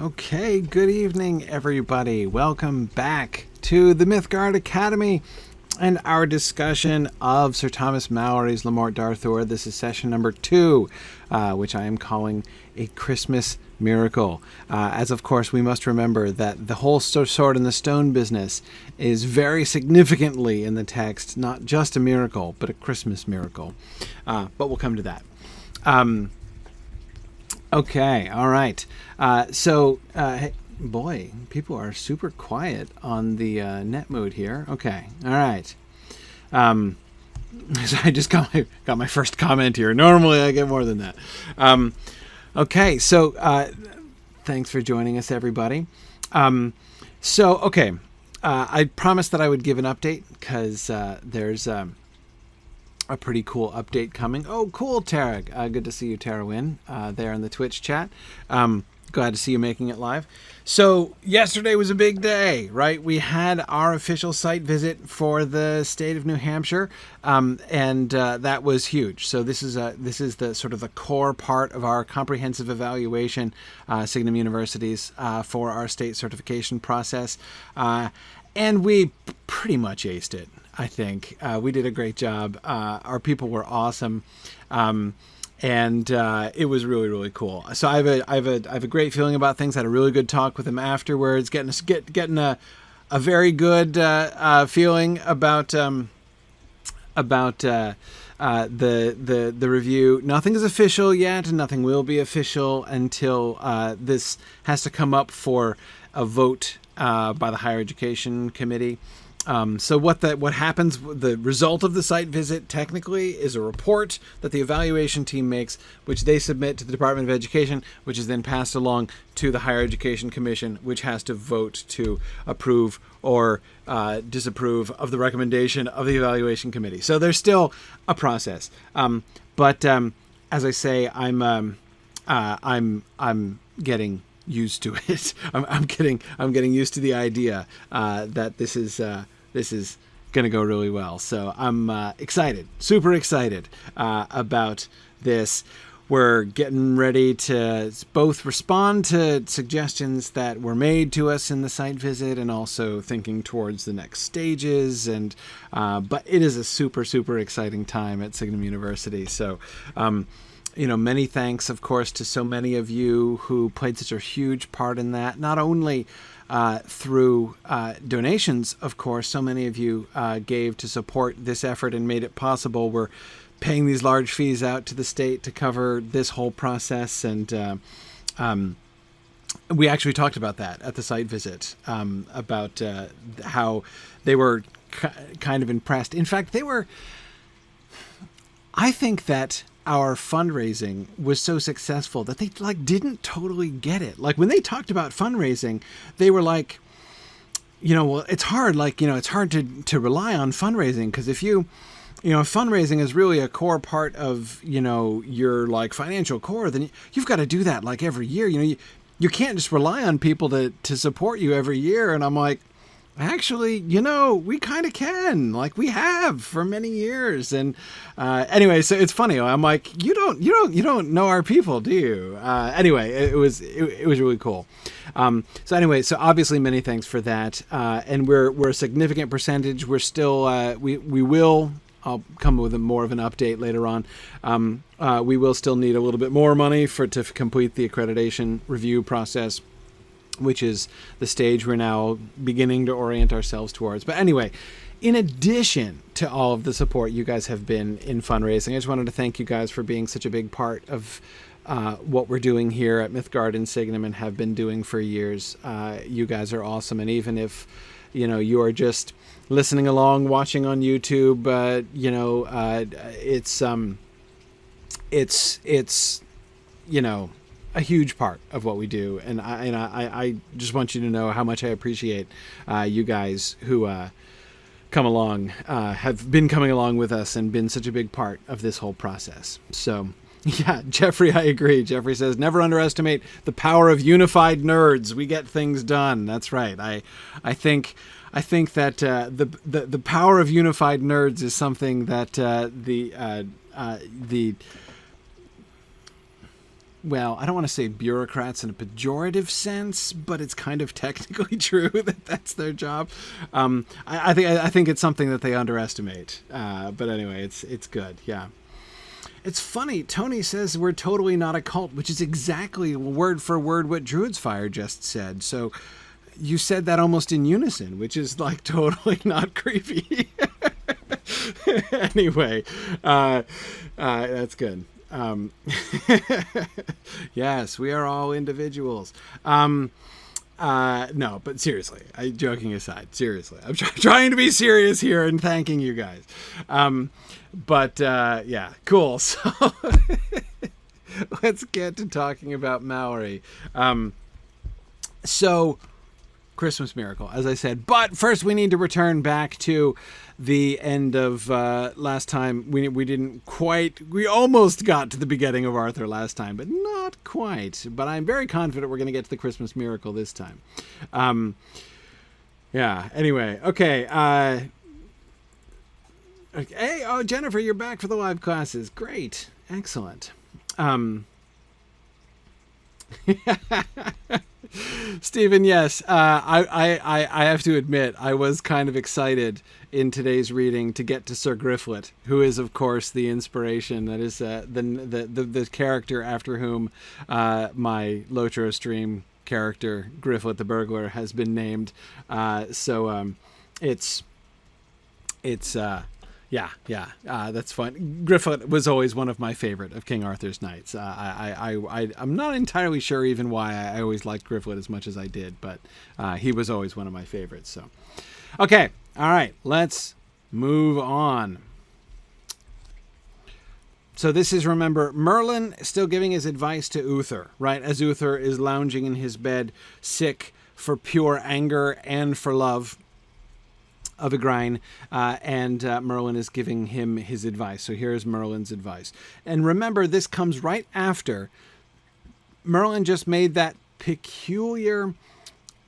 Okay, good evening, everybody. Welcome back to the Mythgard Academy and our discussion of Sir Thomas Malory's Morte d'Arthur. This is session number 2, which I am calling A Christmas Miracle. As of course, we must remember that the whole sword and the stone business is very significantly in the text, not just a miracle, but a Christmas miracle. But we'll come to that. Okay, all right. Hey, boy, people are super quiet on the net mode here. Okay, all right. So I just got my first comment here. Normally I get more than that. Okay, so thanks for joining us, everybody. I promised that I would give an update because there's a pretty cool update coming. Oh, cool, Tara. Good to see you, Tara Wynn, there in the Twitch chat. Glad to see you making it live. So yesterday was a big day, right? We had our official site visit for the state of New Hampshire, and that was huge. So this is the sort of the core part of our comprehensive evaluation, Signum University's for our state certification process, and we pretty much aced it. I think we did a great job. Our people were awesome, and it was really, really cool. So I have a great feeling about things. I had a really good talk with him afterwards, getting a very good feeling about the review. Nothing is official yet, and nothing will be official until this has to come up for a vote by the Higher Education Committee. So what happens, the result of the site visit technically is a report that the evaluation team makes, which they submit to the Department of Education, which is then passed along to the Higher Education Commission, which has to vote to approve or disapprove of the recommendation of the evaluation committee. So there's still a process. But as I say, I'm getting used to it. I'm getting used to the idea that this is going to go really well. So I'm excited, super excited about this. We're getting ready to both respond to suggestions that were made to us in the site visit, and also thinking towards the next stages. And but it is a super, super exciting time at Signum University. So. Many thanks, of course, to so many of you who played such a huge part in that, not only through donations, of course. So many of you gave to support this effort and made it possible. We're paying these large fees out to the state to cover this whole process, and we actually talked about that at the site visit, about how they were kind of impressed. In fact, I think that our fundraising was so successful that they didn't totally get it. Like when they talked about fundraising, they were like, well, it's hard. It's hard to rely on fundraising, because if fundraising is really a core part of, your financial core, then you've got to do that every year. You can't just rely on people to support you every year. And I'm like, actually, we kind of can, we have for many years. And anyway, so it's funny. I'm like, you don't know our people, do you? Anyway, it was really cool. So obviously many thanks for that. And we're a significant percentage. We're still, we will, I'll come with more of an update later on. We will still need a little bit more money to complete the accreditation review process, which is the stage we're now beginning to orient ourselves towards. But anyway, in addition to all of the support you guys have been in fundraising, I just wanted to thank you guys for being such a big part of what we're doing here at Mythgard and Signum, and have been doing for years. You guys are awesome. And even if, you are just listening along, watching on YouTube, it's a huge part of what we do, and I just want you to know how much I appreciate you guys who come along, have been coming along with us, and been such a big part of this whole process. So yeah, Jeffrey, I agree. Jeffrey says, never underestimate the power of unified nerds. We get things done. That's right. I think that the power of unified nerds is something that well, I don't want to say bureaucrats in a pejorative sense, but it's kind of technically true that that's their job. I think it's something that they underestimate. But anyway, it's good. Yeah. It's funny. Tony says we're totally not a cult, which is exactly word for word what Druid's Fire just said. So you said that almost in unison, which is like totally not creepy. Anyway, that's good. Yes, we are all individuals. No, but seriously, joking aside, seriously, I'm trying to be serious here and thanking you guys. But yeah, cool. So let's get to talking about Malory. So Christmas Miracle, as I said. But first we need to return back to the end of last time. We didn't quite, we almost got to the beginning of Arthur last time, but not quite. But I'm very confident we're going to get to the Christmas Miracle this time. Yeah, anyway, okay. Hey, oh, Jennifer, you're back for the live classes. Great. Excellent. Stephen, yes, I have to admit, I was kind of excited in today's reading to get to Sir Griflet, who is, of course, the inspiration. That is the character after whom my Lotro stream character, Griflet the Burglar, has been named. So it's yeah, that's fun. Griflet was always one of my favorite of King Arthur's knights. I'm not entirely sure even why I always liked Griflet as much as I did, but he was always one of my favorites. So, okay, all right, let's move on. So this is, remember, Merlin still giving his advice to Uther, right? As Uther is lounging in his bed, sick for pure anger and for love of Igraine, and Merlin is giving him his advice. So here's Merlin's advice. And remember, this comes right after Merlin just made that peculiar,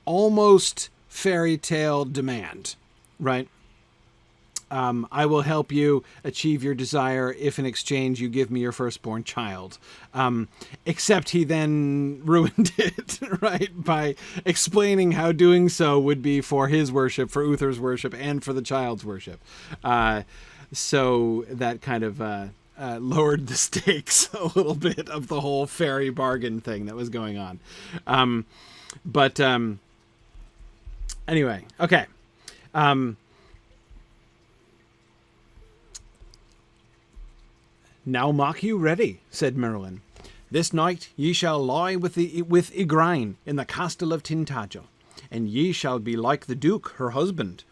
almost fairy tale demand, right? I will help you achieve your desire if in exchange you give me your firstborn child. Except he then ruined it, right? By explaining how doing so would be for his worship, for Uther's worship, and for the child's worship. So that kind of lowered the stakes a little bit of the whole fairy bargain thing that was going on. Anyway, okay. Now mark you ready, said Merlin. This night ye shall lie with Igraine in the castle of Tintagel, and ye shall be like the Duke, her husband.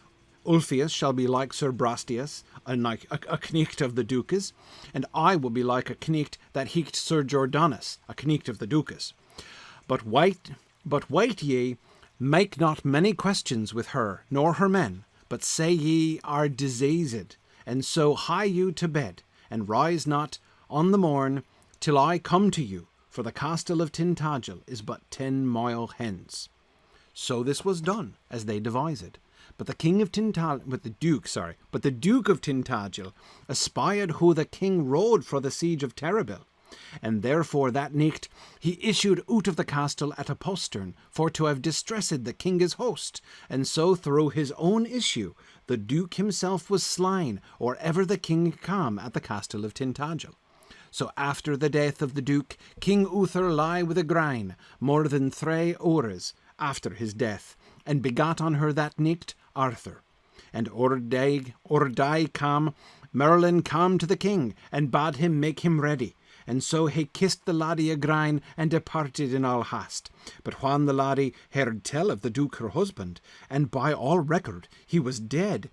Ulfius shall be like Sir Brastias, a knecht of the Duke's, and I will be like a knecht that heeked Sir Jordanus, a knecht of the Duke's. But wait ye, make not many questions with her, nor her men, but say ye are diseased, and so hie you to bed, and rise not on the morn till I come to you, for the castle of Tintagel is but 10 mile hence. So this was done, as they devised. But the Duke of Tintagel espied who the king rode for the siege of Terrible, and therefore that nicht he issued out of the castle at a postern for to have distressed the king's host, and so through his own issue the Duke himself was slain, or ever the king come at the castle of Tintagel. So after the death of the Duke, King Uther lie with Igraine more than 3 hours after his death, and begot on her that nicht Arthur. And or day come, Merlin came to the king, and bade him make him ready. And so he kissed the laddie Igraine, and departed in all haste. But when the laddie heard tell of the Duke her husband, and by all record he was dead.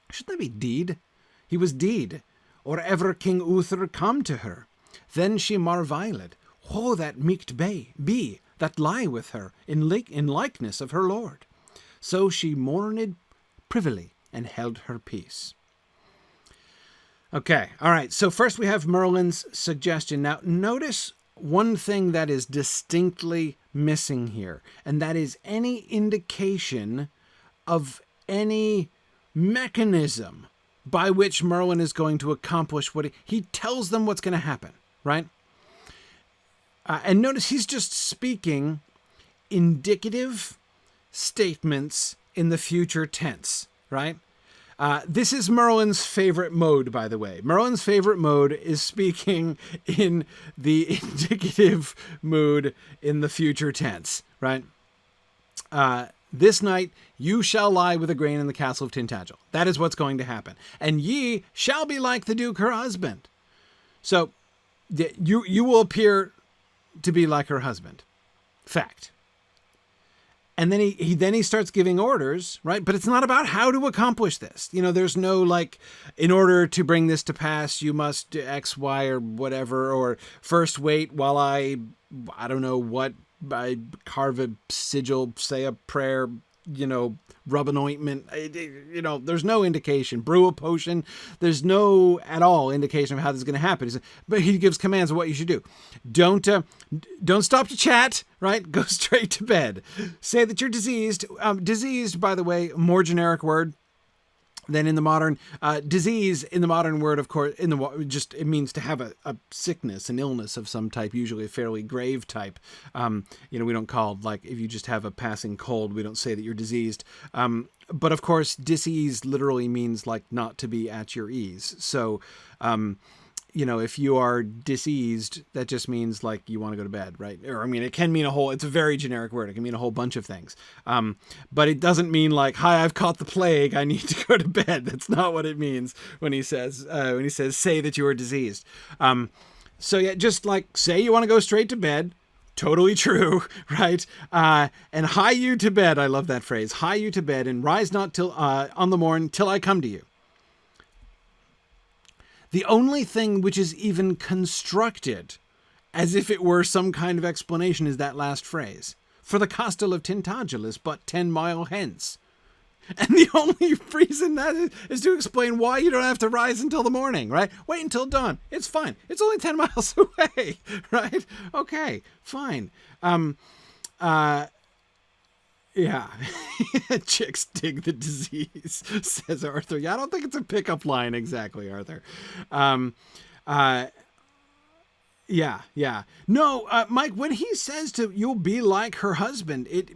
Should that be deed? He was deed, or ever King Uther come to her. Then she marvailed, who that might be that lie with her in likeness of her lord. So she mourned privily, and held her peace. Okay, all right, so first we have Merlin's suggestion. Now, notice one thing that is distinctly missing here, and that is any indication of any mechanism by which Merlin is going to accomplish what he tells them what's going to happen, right? And notice he's just speaking indicative statements in the future tense, right? This is Merlin's favorite mode, by the way. Merlin's favorite mode is speaking in the indicative mood in the future tense, right? This night you shall lie with Igraine in the castle of Tintagel. That is what's going to happen. And ye shall be like the Duke, her husband. So you will appear to be like her husband. Fact. And then he starts giving orders, right? But it's not about how to accomplish this. You know, there's no like, in order to bring this to pass, you must do X, Y, or whatever, or first wait while I don't know what, I carve a sigil, say a prayer, you know, rub an ointment, you know, there's no indication, brew a potion. There's no at all indication of how this is going to happen. But he gives commands of what you should do. Don't stop to chat, right? Go straight to bed. Say that you're diseased. Diseased, by the way, more generic word than in the modern. Disease in the modern word, of course, it means to have a sickness, an illness of some type, usually a fairly grave type. You know, we don't call, like, if you just have a passing cold, we don't say that you're diseased. But of course, disease literally means like not to be at your ease. So, you know, if you are diseased, that just means like you want to go to bed, right? Or, I mean, it can mean it's a very generic word. It can mean a whole bunch of things. But it doesn't mean like, hi, I've caught the plague, I need to go to bed. That's not what it means when he says, say that you are diseased. So yeah, just like say you want to go straight to bed. Totally true, right? And hie you to bed. I love that phrase. Hie you to bed and rise not till on the morn till I come to you. The only thing which is even constructed as if it were some kind of explanation is that last phrase. For the castle of Tintagel is but 10 miles hence. And the only reason that is to explain why you don't have to rise until the morning, right? Wait until dawn. It's fine. It's only 10 miles away, right? Okay, fine. Yeah. Chicks dig the disease, says Arthur. Yeah, I don't think it's a pickup line exactly, Arthur. Yeah. No, Mike, when he says you'll be like her husband, it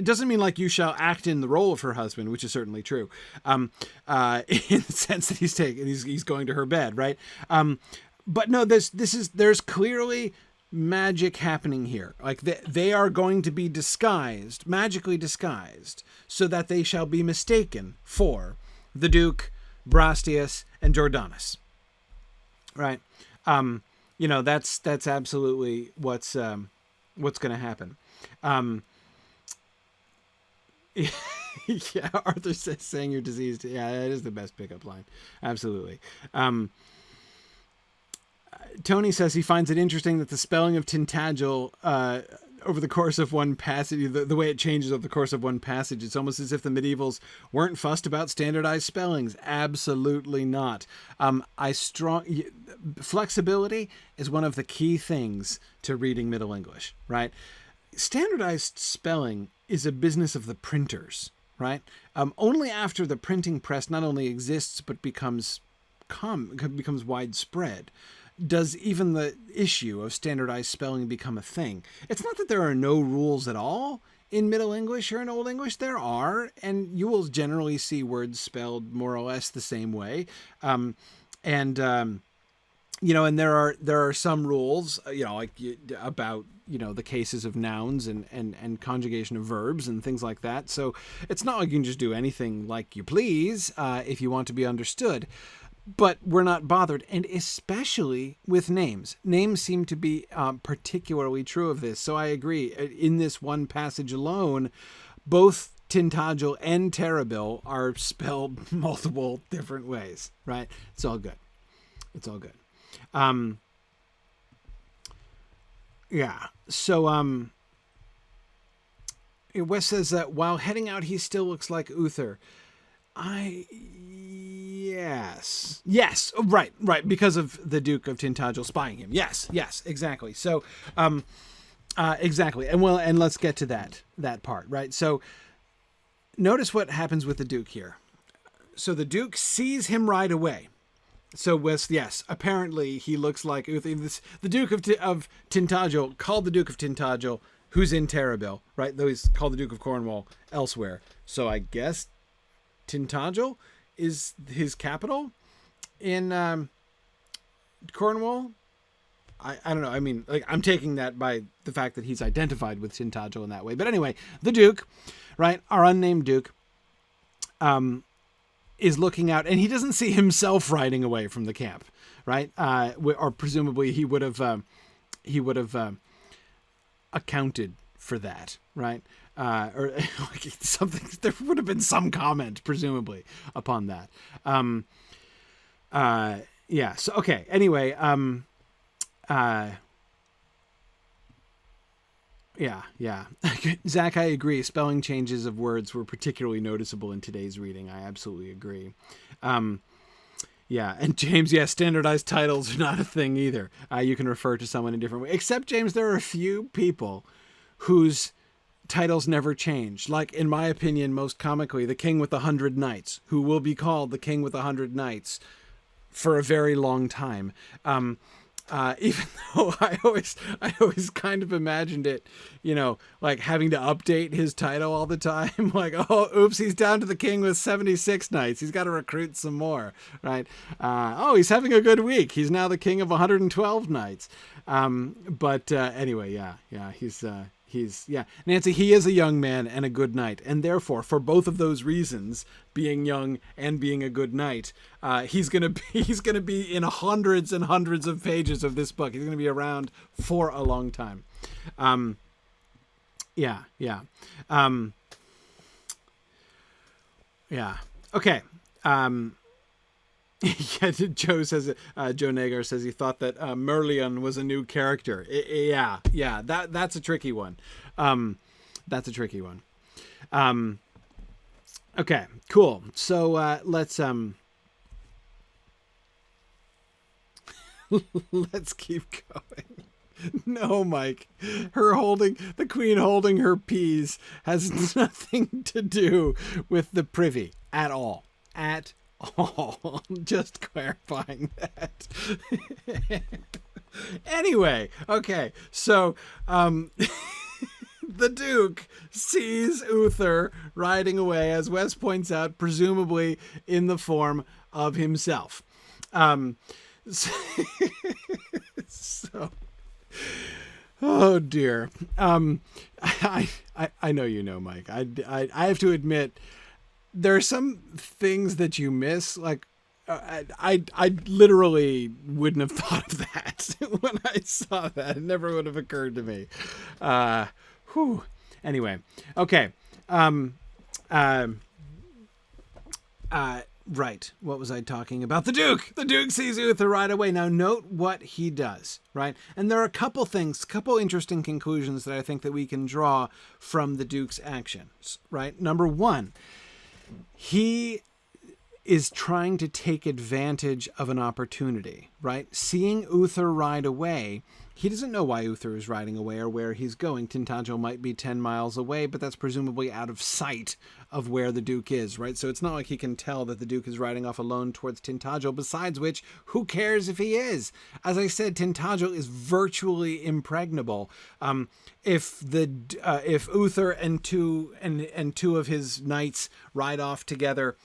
doesn't mean like you shall act in the role of her husband, which is certainly true. In the sense that he's going to her bed, right? But no, there's clearly magic happening here. Like they are going to be magically disguised, so that they shall be mistaken for the Duke, Brastias, and Jordanus. Right? You know, that's absolutely what's going to happen. Yeah, Arthur says saying you're diseased. Yeah, that is the best pickup line. Absolutely. Tony says he finds it interesting that the spelling of Tintagel over the course of one passage, the way it changes over the course of one passage, it's almost as if the medievals weren't fussed about standardized spellings. Absolutely not. Flexibility is one of the key things to reading Middle English, right? Standardized spelling is a business of the printers, right? Only after the printing press not only exists but becomes widespread does even the issue of standardized spelling become a thing. It's not that there are no rules at all in Middle English or in Old English. There are, and you will generally see words spelled more or less the same way. You know, and there are some rules, you know, like about, you know, the cases of nouns and conjugation of verbs and things like that. So it's not like you can just do anything like you please if you want to be understood. But we're not bothered, and especially with names. Names seem to be particularly true of this. So I agree. In this one passage alone, both Tintagel and Terribil are spelled multiple different ways, right? It's all good. It's all good. Yeah. So Wes says that while heading out, he still looks like Uther. Yes. Right. Because of the Duke of Tintagel spying him. Yes, exactly. So, exactly. And let's get to that part, right? So notice what happens with the Duke here. So the Duke sees him right away. So West, yes, apparently he looks like Uther. The Duke of Tintagel, called the Duke of Tintagel, who's in Terrabil, right? Though he's called the Duke of Cornwall elsewhere. So I guess Tintagel is his capital in Cornwall. I don't know. I mean, like, I'm taking that by the fact that he's identified with Tintagel in that way. But anyway, the Duke, right? Our unnamed Duke, is looking out, and he doesn't see himself riding away from the camp, right? Or presumably he would have accounted for that, right? Or something. There would have been some comment, presumably, upon that. Yeah. So okay. Anyway. Yeah. Zach, I agree. Spelling changes of words were particularly noticeable in today's reading. I absolutely agree. Yeah. And James, yeah, standardized titles are not a thing either. You can refer to someone in a different way. Except, James, there are a few people whose titles never change. Like, in my opinion, most comically, the King with 100 Knights, who will be called the King with 100 Knights for a very long time. Even though I always kind of imagined it, like having to update his title all the time. Like, oh, oops, he's down to the King with 76 knights. He's got to recruit some more, right? Oh, he's having a good week. He's now the King of 112 knights. But anyway, yeah, he's Nancy, he is a young man and a good knight. And therefore, for both of those reasons, being young and being a good knight, he's going to be in hundreds and hundreds of pages of this book. He's going to be around for a long time. Yeah. Okay. Yeah, Joe Nagar says he thought that Merlin was a new character. Yeah, that's a tricky one. Okay, cool. So let's let's keep going. No, Mike, the queen holding her peas has nothing to do with the privy at all. Just clarifying that. Anyway, okay, so the Duke sees Uther riding away, as Wes points out, presumably in the form of himself. So oh dear. I know you know, Mike. I have to admit, there are some things that you miss. Like, I literally wouldn't have thought of that when I saw that. It never would have occurred to me. Anyway, okay. Right. What was I talking about? The Duke! The Duke sees Uther right away. Now note what he does, right? And there are a couple interesting conclusions that I think that we can draw from the Duke's actions, right? Number one, he is trying to take advantage of an opportunity, right? Seeing Uther ride away, he doesn't know why Uther is riding away or where he's going. Tintagel might be 10 miles away, but that's presumably out of sight of where the Duke is, right? So it's not like he can tell that the Duke is riding off alone towards Tintagel, besides which, who cares if he is? As I said, Tintagel is virtually impregnable. If Uther and two of his knights ride off together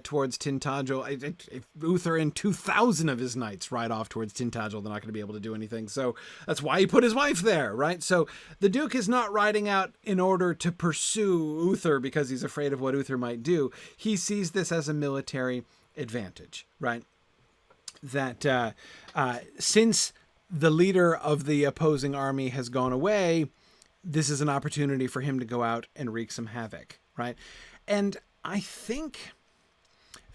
towards Tintagel, if Uther and 2,000 of his knights ride off towards Tintagel, they're not going to be able to do anything. So that's why he put his wife there, right? So the Duke is not riding out in order to pursue Uther because he's afraid of what Uther might do. He sees this as a military advantage, right? That since the leader of the opposing army has gone away, this is an opportunity for him to go out and wreak some havoc, right? And I think,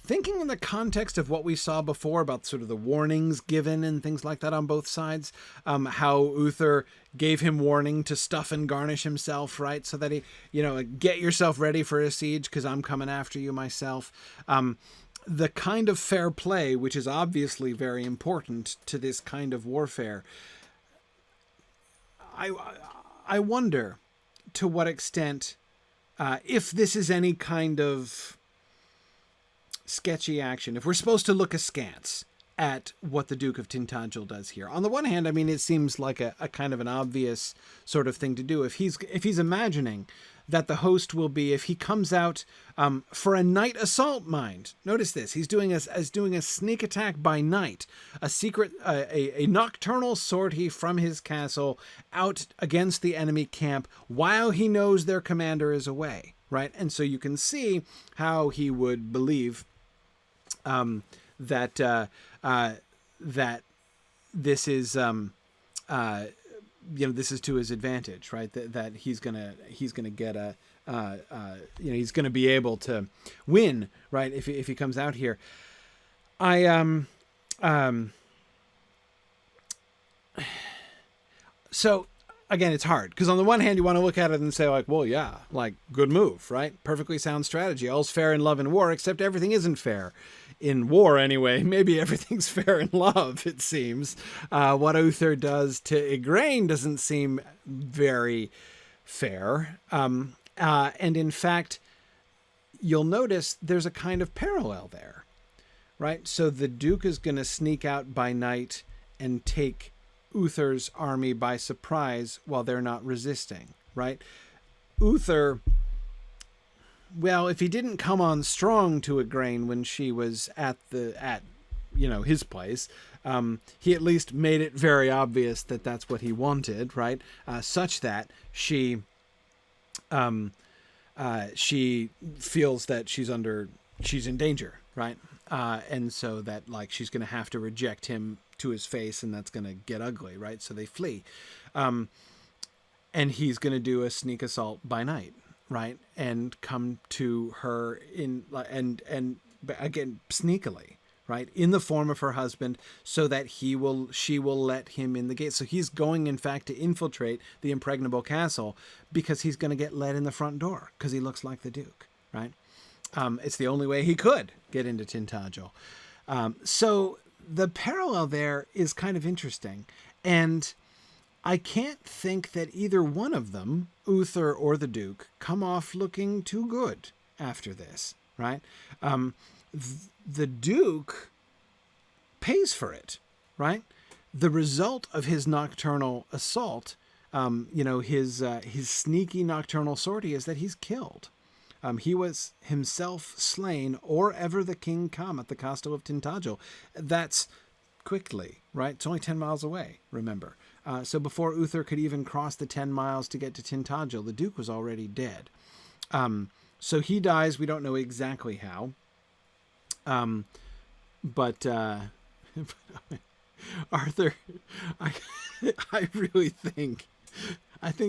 thinking in the context of what we saw before about sort of the warnings given and things like that on both sides, how Uther gave him warning to stuff and garnish himself, right? So that he, get yourself ready for a siege because I'm coming after you myself. The kind of fair play, which is obviously very important to this kind of warfare. I wonder to what extent, if this is any kind of sketchy action, if we're supposed to look askance at what the Duke of Tintagel does here. On the one hand, I mean, it seems like a kind of an obvious sort of thing to do. If he's imagining that the host will be, if he comes out for a night assault, mind. Notice this, he's doing a sneak attack by night, a secret, a nocturnal sortie from his castle out against the enemy camp while he knows their commander is away, right? And so you can see how he would believe that this is this is to his advantage, right? That he's gonna get a he's gonna be able to win, right? If he comes out here, so again, it's hard because on the one hand you want to look at it and say like, well, yeah, like good move, right? Perfectly sound strategy. All's fair in love and war, except everything isn't fair. In war, anyway, maybe everything's fair in love, it seems. What Uther does to Igraine doesn't seem very fair. And in fact, you'll notice there's a kind of parallel there, right? So the Duke is going to sneak out by night and take Uther's army by surprise while they're not resisting, right? Uther... Well, if he didn't come on strong to Igraine when she was at his place, he at least made it very obvious that that's what he wanted, right? Such that she feels that she's in danger, right? And so that like she's going to have to reject him to his face, and that's going to get ugly, right? So they flee, and he's going to do a sneak assault by night. Right, and come to her and again sneakily, right, in the form of her husband, so that she will let him in the gate. So he's going, in fact, to infiltrate the impregnable castle because he's going to get let in the front door because he looks like the Duke, right? It's the only way he could get into Tintagel. So the parallel there is kind of interesting, and I can't think that either one of them, Uther or the Duke, come off looking too good after this, right? The Duke pays for it, right? The result of his nocturnal assault, his sneaky nocturnal sortie, is that he's killed. He was himself slain, or ever the king come at the castle of Tintagel. That's quickly, right? It's only 10 miles away, remember. So before Uther could even cross the 10 miles to get to Tintagel, the Duke was already dead. So he dies. We don't know exactly how. But Arthur, I really think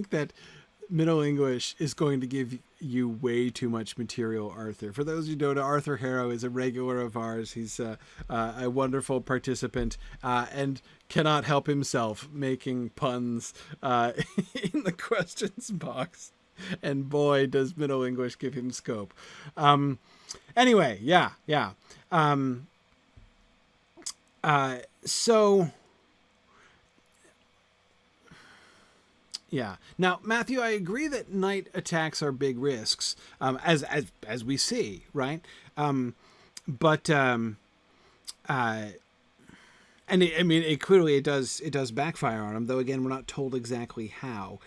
that Middle English is going to give you way too much material, Arthur. For those who don't know, Arthur Harrow is a regular of ours. He's a wonderful participant and cannot help himself making puns in the questions box. And boy, does Middle English give him scope. Anyway, yeah. Yeah. Now, Matthew, I agree that night attacks are big risks, as we see, right? And it clearly does backfire on him, though again we're not told exactly how.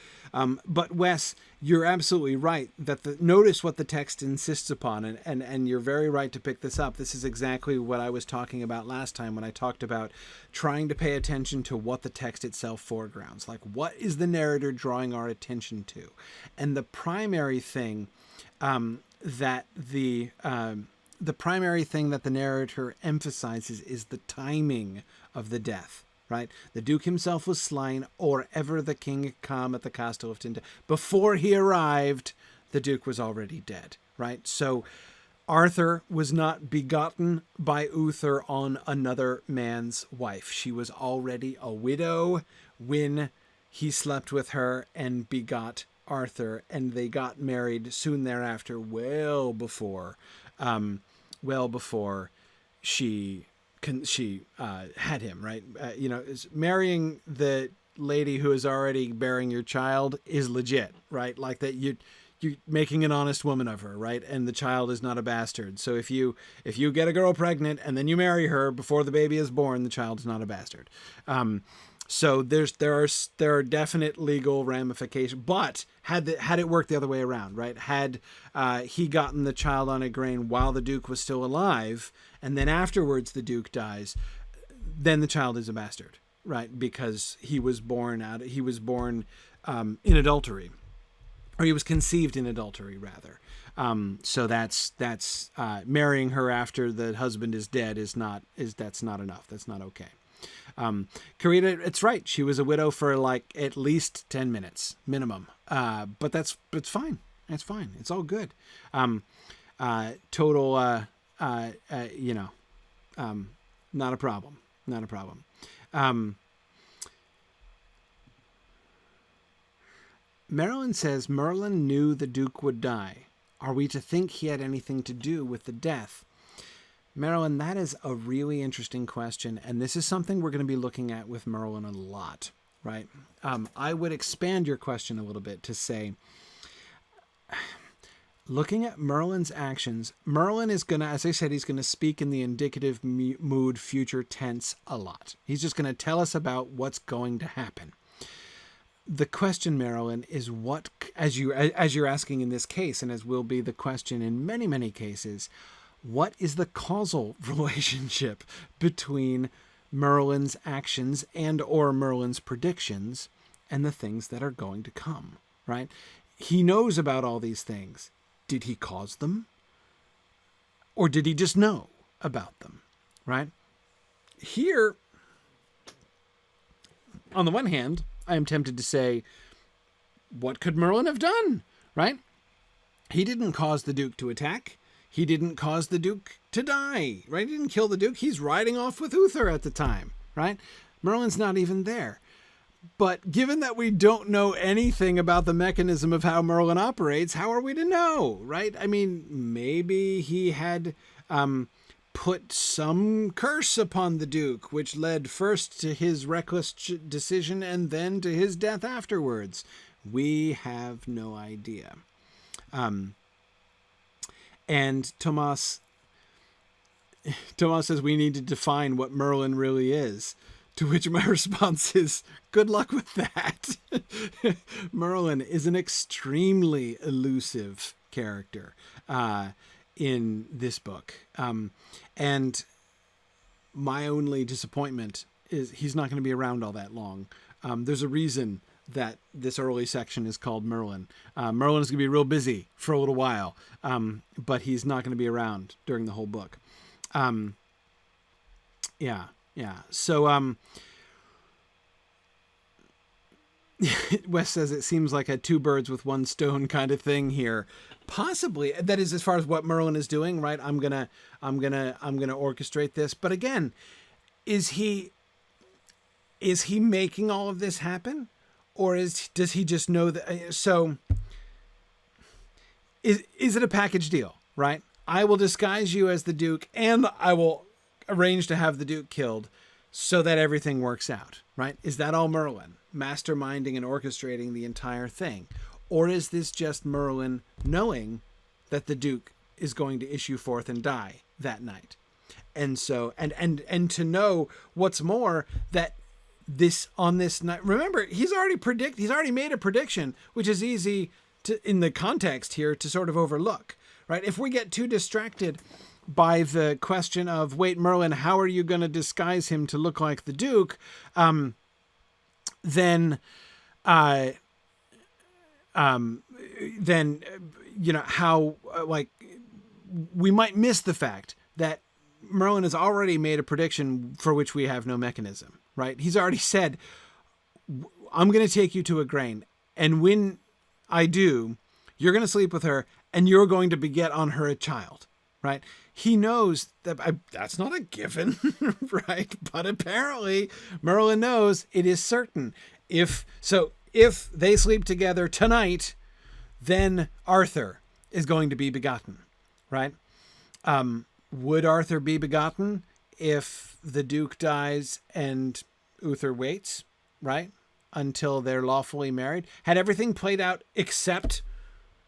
But Wes, you're absolutely right that notice what the text insists upon, and you're very right to pick this up. This is exactly what I was talking about last time when I talked about trying to pay attention to what the text itself foregrounds. Like, what is the narrator drawing our attention to? And the primary thing that the narrator emphasizes is the timing of the death. Right? The Duke himself was slain, or ever the king come at the castle of Tintagel. Before he arrived, the Duke was already dead. Right? So Arthur was not begotten by Uther on another man's wife. She was already a widow when he slept with her and begot Arthur, and they got married soon thereafter, well before she had him, right? Marrying the lady who is already bearing your child is legit, right? Like that you you're making an honest woman of her, right? And the child is not a bastard. So if you get a girl pregnant and then you marry her before the baby is born, the child is not a bastard. So there are definite legal ramifications. But had it worked the other way around, right? Had he gotten the child on Igraine while the Duke was still alive, and then afterwards the Duke dies, then the child is a bastard, right? Because he was born in adultery, or he was conceived in adultery, rather. So that's marrying her after the husband is dead that's not enough. That's not okay. Karita, it's right. She was a widow for like at least 10 minutes minimum. But it's fine. It's fine. It's all good. Total, not a problem. Not a problem. Merlin says Merlin knew the Duke would die. Are we to think he had anything to do with the death? Merlin, that is a really interesting question, and this is something we're going to be looking at with Merlin a lot, right? I would expand your question a little bit to say, looking at Merlin's actions, Merlin is going to, as I said, he's going to speak in the indicative mood future tense a lot. He's just going to tell us about what's going to happen. The question, Merlin, is what, as you're asking in this case, and as will be the question in many, many cases, what is the causal relationship between Merlin's actions and or Merlin's predictions and the things that are going to come, right? He knows about all these things. Did he cause them? Or did he just know about them, right? Here, on the one hand, I am tempted to say, what could Merlin have done, right? He didn't cause the Duke to attack. He didn't cause the Duke to die, right? He didn't kill the Duke. He's riding off with Uther at the time, right? Merlin's not even there. But given that we don't know anything about the mechanism of how Merlin operates, how are we to know, right? I mean, maybe he had put some curse upon the Duke, which led first to his reckless decision and then to his death afterwards. We have no idea. And Thomas says we need to define what Merlin really is, to which my response is, good luck with that. Merlin is an extremely elusive character in this book. And my only disappointment is he's not going to be around all that long. There's a reason that this early section is called Merlin. Merlin is going to be real busy for a little while, but he's not going to be around during the whole book. Yeah. So Wes says it seems like a two birds with one stone kind of thing here. Possibly. That is as far as what Merlin is doing, right? I'm gonna orchestrate this. But again, is he making all of this happen? Or does he just know that? So is it a package deal, right? I will disguise you as the Duke and I will arrange to have the Duke killed so that everything works out, right? Is that all Merlin? Masterminding and orchestrating the entire thing? Or is this just Merlin knowing that the Duke is going to issue forth and die that night? And so, and to know what's more, that on this night, remember, he's already made a prediction, which is easy to, in the context here, to sort of overlook, right? If we get too distracted by the question of, wait, Merlin, how are you going to disguise him to look like the Duke? Then, how, we might miss the fact that Merlin has already made a prediction for which we have no mechanism, right? He's already said, I'm going to take you to Igraine, and when I do, you're going to sleep with her, and you're going to beget on her a child, right? He knows that that's not a given, right? But apparently Merlin knows it is certain. If they sleep together tonight, then Arthur is going to be begotten, right? Would Arthur be begotten if the Duke dies and Uther waits, right, until they're lawfully married? Had everything played out except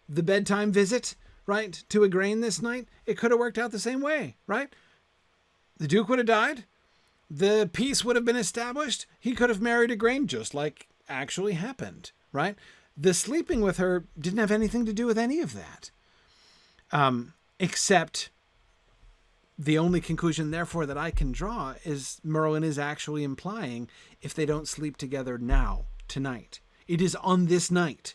the bedtime visit, right, to Igraine this night, it could have worked out the same way, right? The Duke would have died. The peace would have been established. He could have married Igraine, just like actually happened, right? The sleeping with her didn't have anything to do with any of that. Except the only conclusion, therefore, that I can draw is Merlin is actually implying if they don't sleep together now, tonight, it is on this night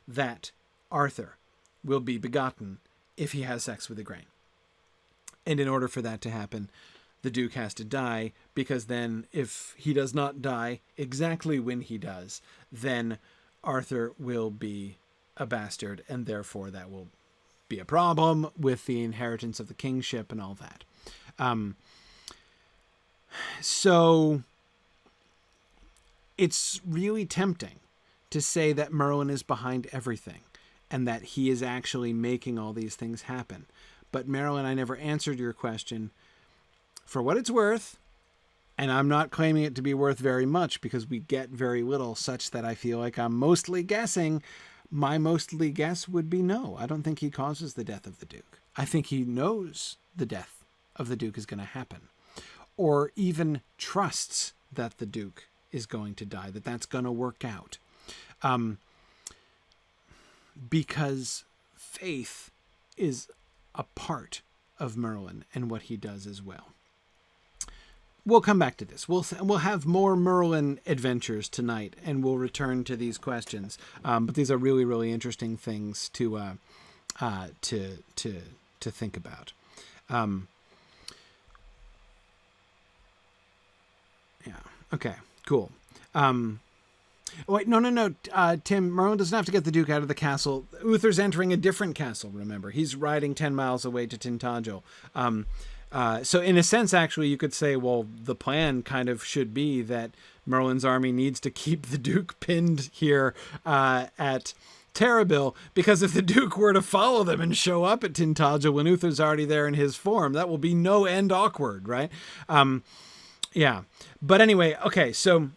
that Arthur will be begotten if he has sex with Igraine. And in order for that to happen, the Duke has to die, because then if he does not die exactly when he does, then Arthur will be a bastard, and therefore that will be a problem with the inheritance of the kingship and all that. So it's really tempting to say that Merlin is behind everything and that he is actually making all these things happen. But Merlin, I never answered your question. For what it's worth, and I'm not claiming it to be worth very much because we get very little, such that I feel like I'm mostly guessing, my mostly guess would be no. I don't think he causes the death of the Duke. I think he knows the death of the Duke is going to happen, or even trusts that the Duke is going to die, that that's going to work out. Because faith is a part of Merlin and what he does as well. We'll come back to this. We'll have more Merlin adventures tonight, and we'll return to these questions. But these are really, really interesting things to think about. Yeah. Okay. Cool. Wait. No. Tim, Merlin doesn't have to get the Duke out of the castle. Uther's entering a different castle. Remember, he's riding 10 miles away to Tintagel. So in a sense, actually, you could say, well, the plan kind of should be that Merlin's army needs to keep the Duke pinned here at Tintagel, because if the Duke were to follow them and show up at Tintagel when Uther's already there in his form, that will be no end awkward, right? Yeah. But anyway, okay, so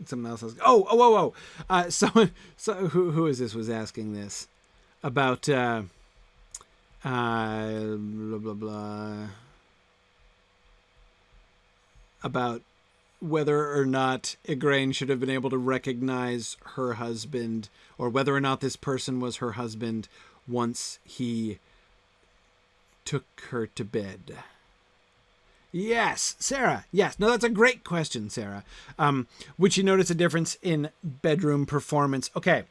someone else has, someone, who is this was asking this about blah blah blah, about whether or not Igraine should have been able to recognize her husband, or whether or not this person was her husband once he took her to bed. Yes, Sarah. Yes. No, that's a great question, Sarah. Would you notice a difference in bedroom performance? Okay.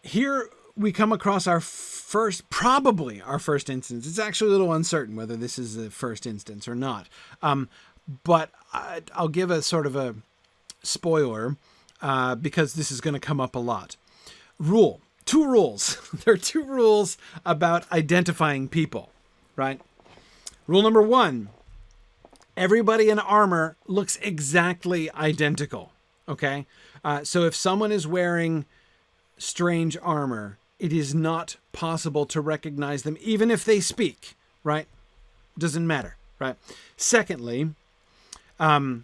Here we come across probably our first instance. It's actually a little uncertain whether this is the first instance or not. But I'll give a sort of a spoiler because this is going to come up a lot. Two rules. There are two rules about identifying people, right? Rule number 1. Everybody in armor looks exactly identical, okay? So if someone is wearing strange armor, it is not possible to recognize them, even if they speak, right? Doesn't matter, right? Secondly, the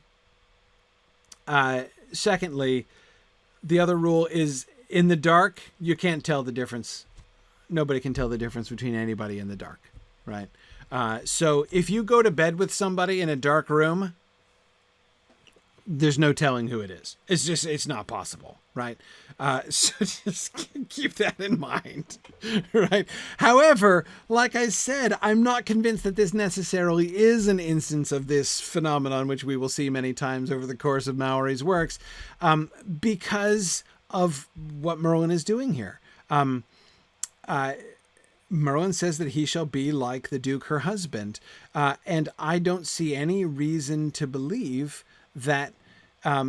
other rule is, in the dark, you can't tell the difference. Nobody can tell the difference between anybody in the dark, right? So if you go to bed with somebody in a dark room, there's no telling who it is. It's not possible, right? So just keep that in mind, right? However, like I said, I'm not convinced that this necessarily is an instance of this phenomenon, which we will see many times over the course of Malory's works, because of what Merlin is doing here. Merlin says that he shall be like the Duke, her husband. And I don't see any reason to believe that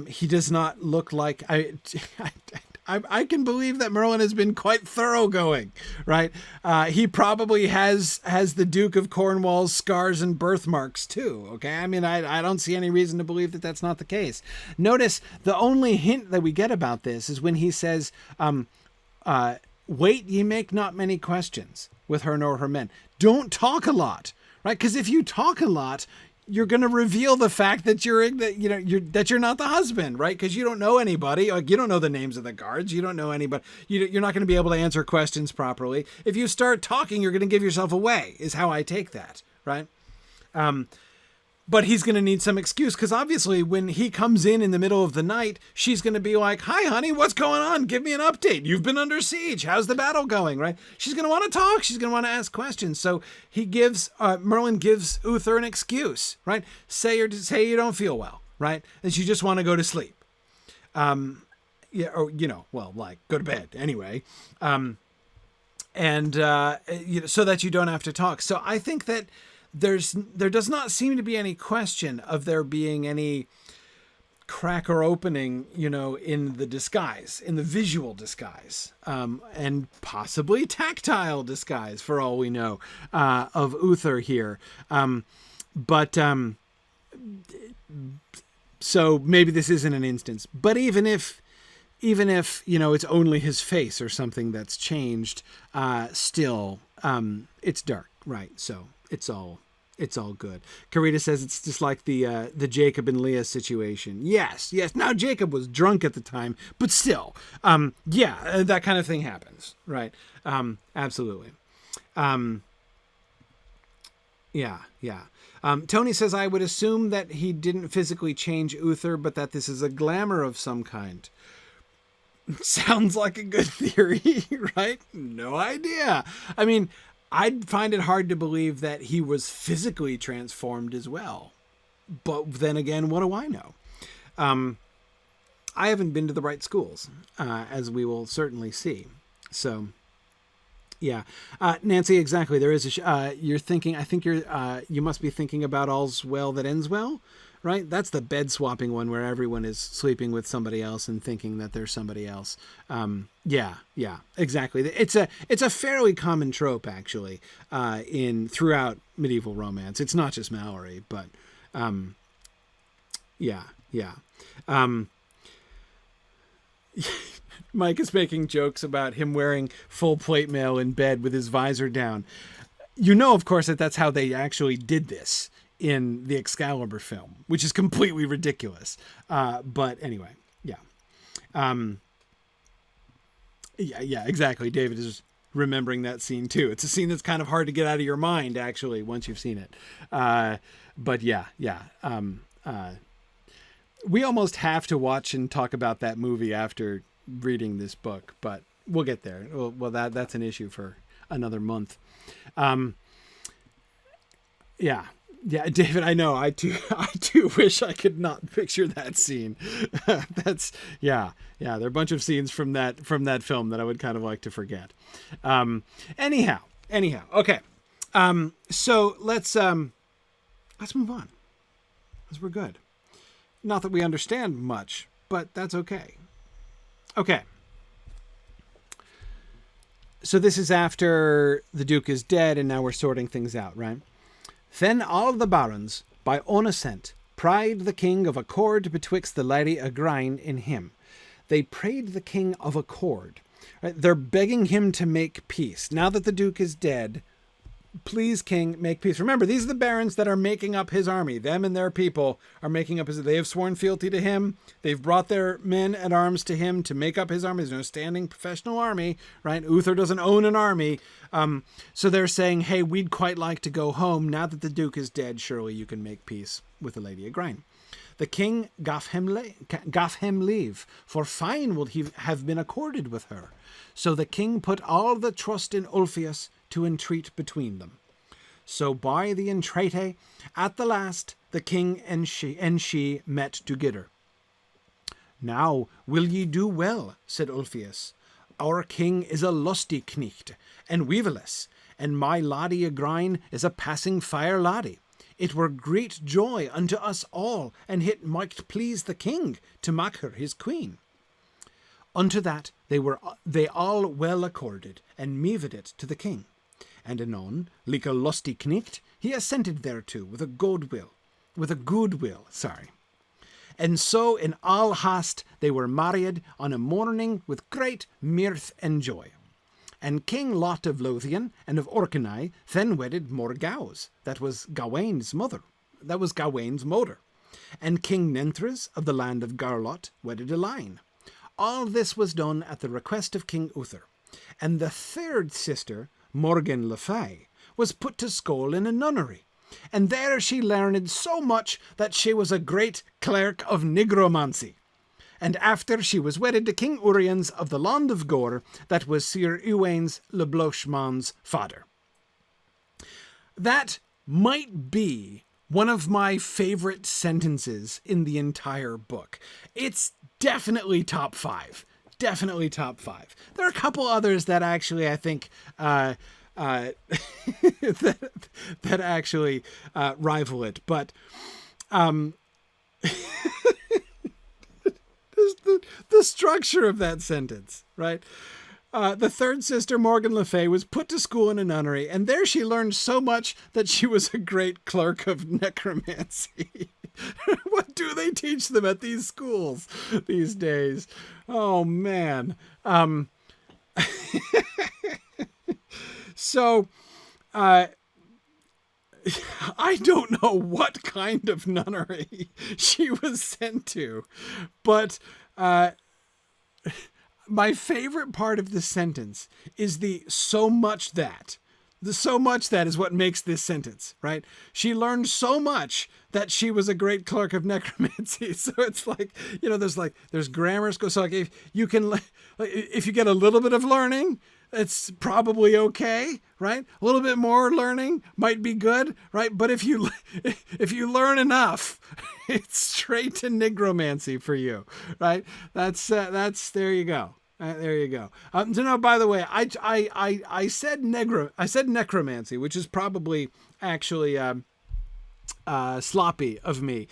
he does not look like... I can believe that Merlin has been quite thoroughgoing, right? He probably has the Duke of Cornwall's scars and birthmarks too, okay? I mean, I don't see any reason to believe that that's not the case. Notice the only hint that we get about this is when he says... wait, ye make not many questions with her nor her men. Don't talk a lot, right? Because if you talk a lot, you're going to reveal the fact that you're not the husband, right? Because you don't know anybody. Like, you don't know the names of the guards. You don't know anybody. You're not going to be able to answer questions properly. If you start talking, you're going to give yourself away, is how I take that, right? But he's going to need some excuse, because obviously when he comes in the middle of the night, she's going to be like, "Hi, honey, what's going on? Give me an update. You've been under siege. How's the battle going?" Right? She's going to want to talk. She's going to want to ask questions. So Merlin gives Uther an excuse, right? Say you don't feel well, right? And you just want to go to sleep. Go to bed anyway. So that you don't have to talk. So I think that there does not seem to be any question of there being any crack or opening, in the disguise, in the visual disguise, and possibly tactile disguise, for all we know, of Uther here. So maybe this isn't an instance, but even if it's only his face or something that's changed, still, it's dark, right? So it's all good. Karita says it's just like the Jacob and Leah situation. Yes. Now Jacob was drunk at the time, but still, that kind of thing happens, right? Absolutely. Tony says, I would assume that he didn't physically change Uther, but that this is a glamour of some kind. Sounds like a good theory, right? No idea. I mean, I'd find it hard to believe that he was physically transformed as well. But then again, what do I know? I haven't been to the right schools, as we will certainly see. So, yeah. Nancy, exactly. There is you're thinking, I think you must be thinking about All's Well That Ends Well, right? That's the bed swapping one where everyone is sleeping with somebody else and thinking that they're somebody else. Yeah, exactly. It's a fairly common trope, actually, throughout medieval romance. It's not just Malory, but yeah. Mike is making jokes about him wearing full plate mail in bed with his visor down. Of course, that's how they actually did this in the Excalibur film, which is completely ridiculous. But anyway, yeah. Yeah, exactly. David is remembering that scene too. It's a scene that's kind of hard to get out of your mind, actually, once you've seen it. But yeah. We almost have to watch and talk about that movie after reading this book, but we'll get there. Well, that's an issue for another month. Yeah, David, I know. I too wish I could not picture that scene. There are a bunch of scenes from that film that I would kind of like to forget. Anyhow, okay. So let's move on, because we're good. Not that we understand much, but that's okay. Okay. So this is after the Duke is dead, and now we're sorting things out, right? Then all the barons, by own assent, prayed the king of accord betwixt the lady Igraine in him. They prayed the king of accord. Right? They're begging him to make peace. Now that the Duke is dead, please, king, make peace. Remember, these are the barons that are making up his army. Them and their people are making up they have sworn fealty to him. They've brought their men at arms to him to make up his army. There's no standing professional army, right? Uther doesn't own an army. So they're saying, hey, we'd quite like to go home. Now that the Duke is dead, surely you can make peace with the Lady Igraine. The king gaf him leave, for fine would he have been accorded with her. So the king put all the trust in Ulfius to entreat between them. So by the entreaty, at the last, the king and she met together. Now will ye do well, said Ulfius. Our king is a lusty knecht, and weeveless, and my laddie Igraine is a passing fire laddie. It were great joy unto us all, and it might please the king to make her his queen. Unto that they all well accorded, and meaved it to the king. And anon, like a lusty knecht, he assented thereto with a good will. And so in all haste they were married on a morning with great mirth and joy. And King Lot of Lothian and of Orkney then wedded Morgause, that was Gawaine's mother, That was Gawain's motor. And King Nentres of the land of Garlot wedded Eline. All this was done at the request of King Uther. And the third sister, Morgan le Fay, was put to school in a nunnery. And there she learned so much that she was a great clerk of nigromancy. And after she was wedded to King Uriens of the land of Gore, that was Sir Eugène le Blochemant's father. That might be one of my favorite sentences in the entire book. It's definitely top 5. Definitely top 5. There are a couple others that actually I think that actually rival it, but the structure of that sentence, right? The third sister, Morgan le Fay, was put to school in a nunnery, and there she learned so much that she was a great clerk of necromancy. What do they teach them at these schools these days? Oh, man. So, I don't know what kind of nunnery she was sent to, but my favorite part of this sentence is the so much that. The so much that is what makes this sentence, right? She learned so much that she was a great clerk of necromancy. So it's like, there's grammar school. So like if you get a little bit of learning, it's probably okay, right? A little bit more learning might be good, right? But if you learn enough, it's straight to nigromancy for you, right? That's there you go. There you go. So no, by the way, I said necromancy, which is probably actually sloppy of me,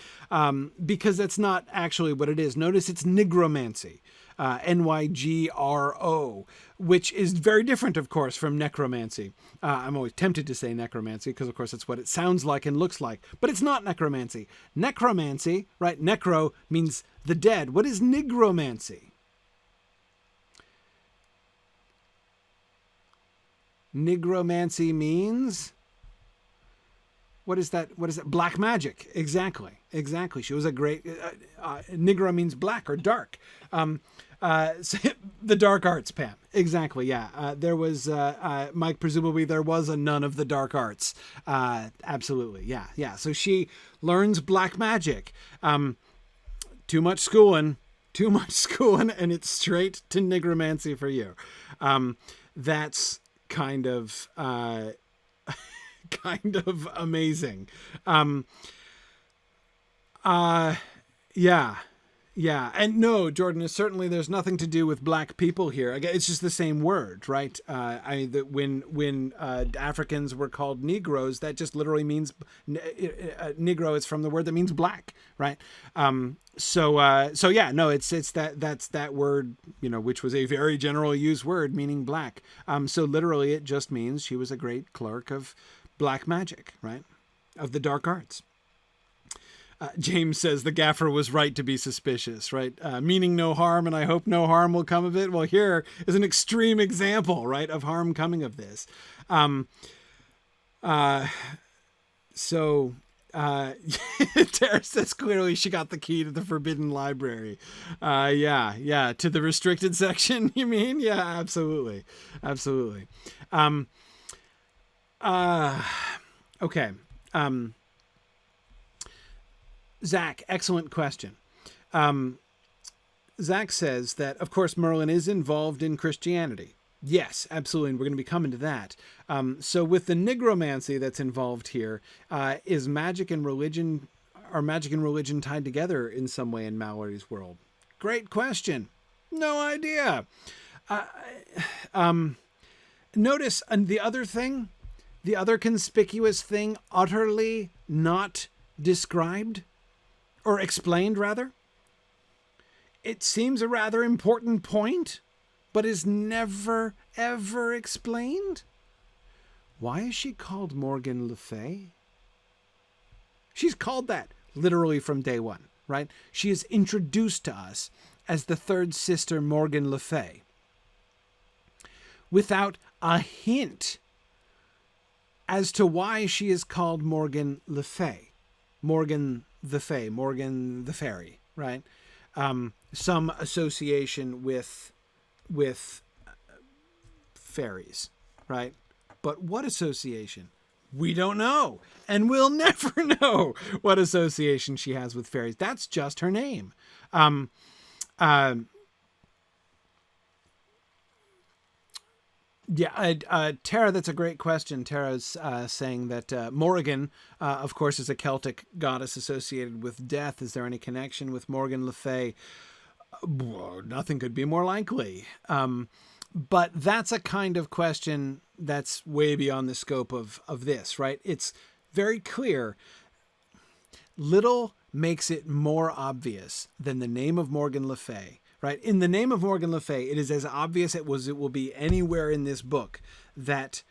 because that's not actually what it is. Notice it's nigromancy, Nygro, which is very different, of course, from necromancy. I'm always tempted to say necromancy because, of course, it's what it sounds like and looks like, but it's not necromancy. Necromancy, right? Necro means the dead. What is nigromancy? Nigromancy means, what is that? Black magic. Exactly. She was a great, nigro means black or dark. So the dark arts, Pam. Exactly. Yeah. There was, Mike, presumably there was a nun of the dark arts. Absolutely. Yeah. Yeah. So she learns black magic. Too much schooling, and it's straight to nigromancy for you. That's kind of amazing. Yeah. And no, Jordan, certainly there's nothing to do with black people here. It's just the same word, right? When Africans were called Negroes, that just literally means Negro is from the word that means black, right? So yeah, no, that's that word, which was a very general use word meaning black. So literally it just means she was a great clerk of black magic, right? Of the dark arts. James says the gaffer was right to be suspicious, right? Meaning no harm, and I hope no harm will come of it. Well, here is an extreme example, right, of harm coming of this. Tara says clearly she got the key to the forbidden library. Yeah, to the restricted section, you mean? Yeah, absolutely. Okay. Zach, excellent question. Zach says that, of course, Merlin is involved in Christianity. Yes, absolutely. And we're going to be coming to that. So with the nigromancy that's involved here, is magic and religion tied together in some way in Malory's world? Great question. No idea. Notice the other conspicuous thing utterly not described, or explained rather. It seems a rather important point, but is never, ever explained. Why is she called Morgan le Fay? She's called that literally from day one, right? She is introduced to us as the third sister Morgan le Fay, without a hint as to why she is called Morgan le Fay. Morgan the Fay, Morgan the Fairy, right? Some association with fairies, right? But what association? We don't know, and we'll never know what association she has with fairies. That's just her name. Tara, that's a great question. Tara's saying that Morgan, of course, is a Celtic goddess associated with death. Is there any connection with Morgan le Fay? Nothing could be more likely. But that's a kind of question that's way beyond the scope of this, right? It's very clear. Little makes it more obvious than the name of Morgan le Fay. Right? In the name of Morgan le Fay, it is as obvious it will be anywhere in this book that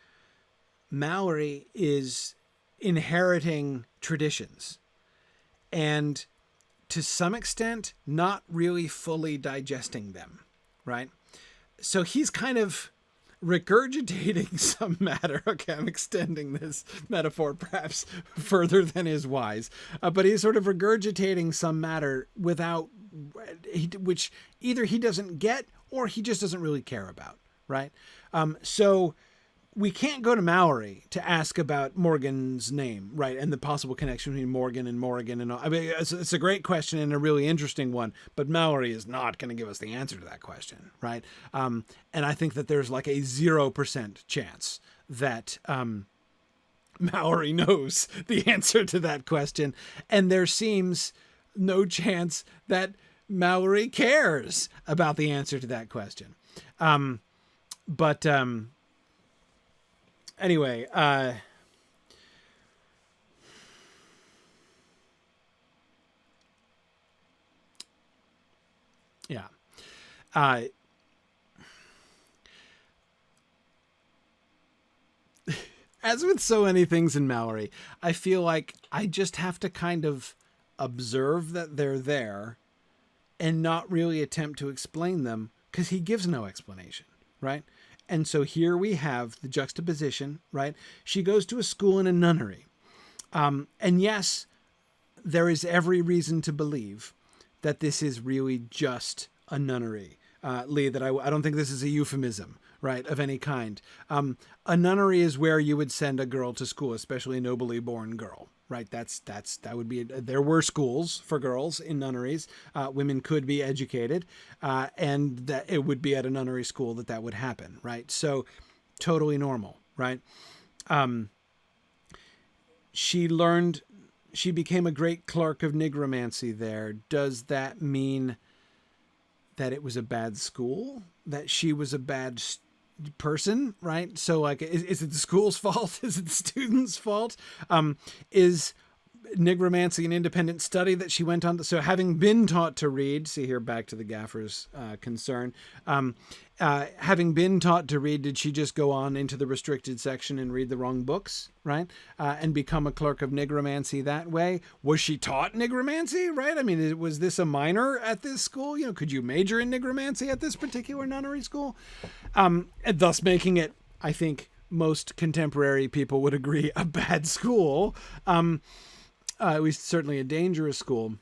Malory is inheriting traditions and to some extent not really fully digesting them, right? So he's kind of regurgitating some matter. Okay, I'm extending this metaphor perhaps further than is wise, but he's sort of regurgitating some matter which either he doesn't get or he just doesn't really care about, right? So we can't go to Malory to ask about Morgan's name, right? And the possible connection between Morgan and Morgan and all. I mean, it's a great question and a really interesting one, but Malory is not going to give us the answer to that question, right? And I think that there's like a 0% chance that Malory knows the answer to that question. And there seems no chance that Malory cares about the answer to that question. Anyway, yeah. As with so many things in Malory, I feel like I just have to kind of observe that they're there and not really attempt to explain them because he gives no explanation, right? And so here we have the juxtaposition, right? She goes to a school in a nunnery. And yes, there is every reason to believe that this is really just a nunnery. Lee, that I don't think this is a euphemism, right, of any kind. A nunnery is where you would send a girl to school, especially a nobly born girl, right? That would be, there were schools for girls in nunneries. Women could be educated, and that it would be at a nunnery school that would happen, right? So totally normal, right? She became a great clerk of nigromancy there. Does that mean that it was a bad school? That she was a bad person, right? So like, is it the school's fault? Is it the student's fault? Is nigromancy an independent study that she went on? So having been taught to read, see here, back to the gaffer's concern, having been taught to read, did she just go on into the restricted section and read the wrong books, right? And become a clerk of nigromancy that way? Was she taught nigromancy, right? I mean, was this a minor at this school? You know, could you major in nigromancy at this particular nunnery school? And thus making it, I think, most contemporary people would agree, a bad school. At least certainly a dangerous school.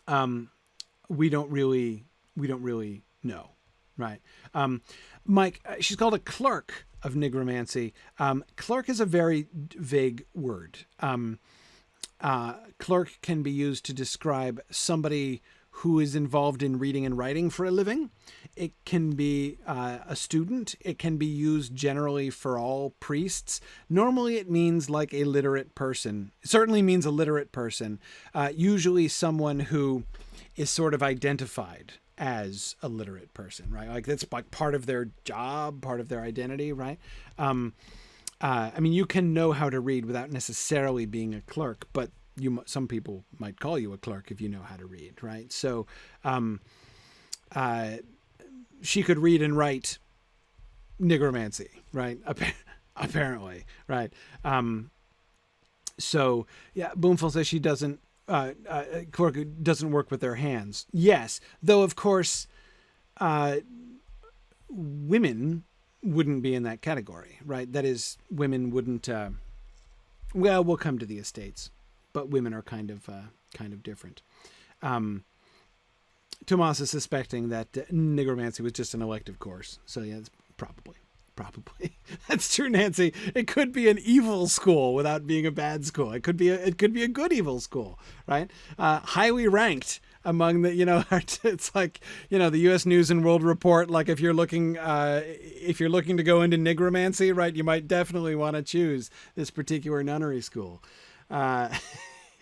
We don't really know, right? Mike, she's called a clerk of nigromancy. Clerk is a very vague word. Clerk can be used to describe somebody who is involved in reading and writing for a living. It can be a student. It can be used generally for all priests. Normally it means like a literate person. It certainly means a literate person. Usually someone who is sort of identified as a literate person, right? Like that's like part of their job, part of their identity, right? I mean, you can know how to read without necessarily being a clerk, but some people might call you a clerk if you know how to read, right? So she could read and write nigromancy, right? Apparently, right? So yeah, Boomful says she doesn't, clerk doesn't work with their hands. Yes, though of course, women wouldn't be in that category, right? That is, women wouldn't. Well, we'll come to the estates. but women are kind of different. Tomas is suspecting that nigromancy was just an elective course. So yeah, it's probably. That's true, Nancy. It could be an evil school without being a bad school. It could be a good evil school, right? Highly ranked among the, it's like, the U.S. News and World Report. Like if you're looking to go into nigromancy, right, you might definitely want to choose this particular nunnery school.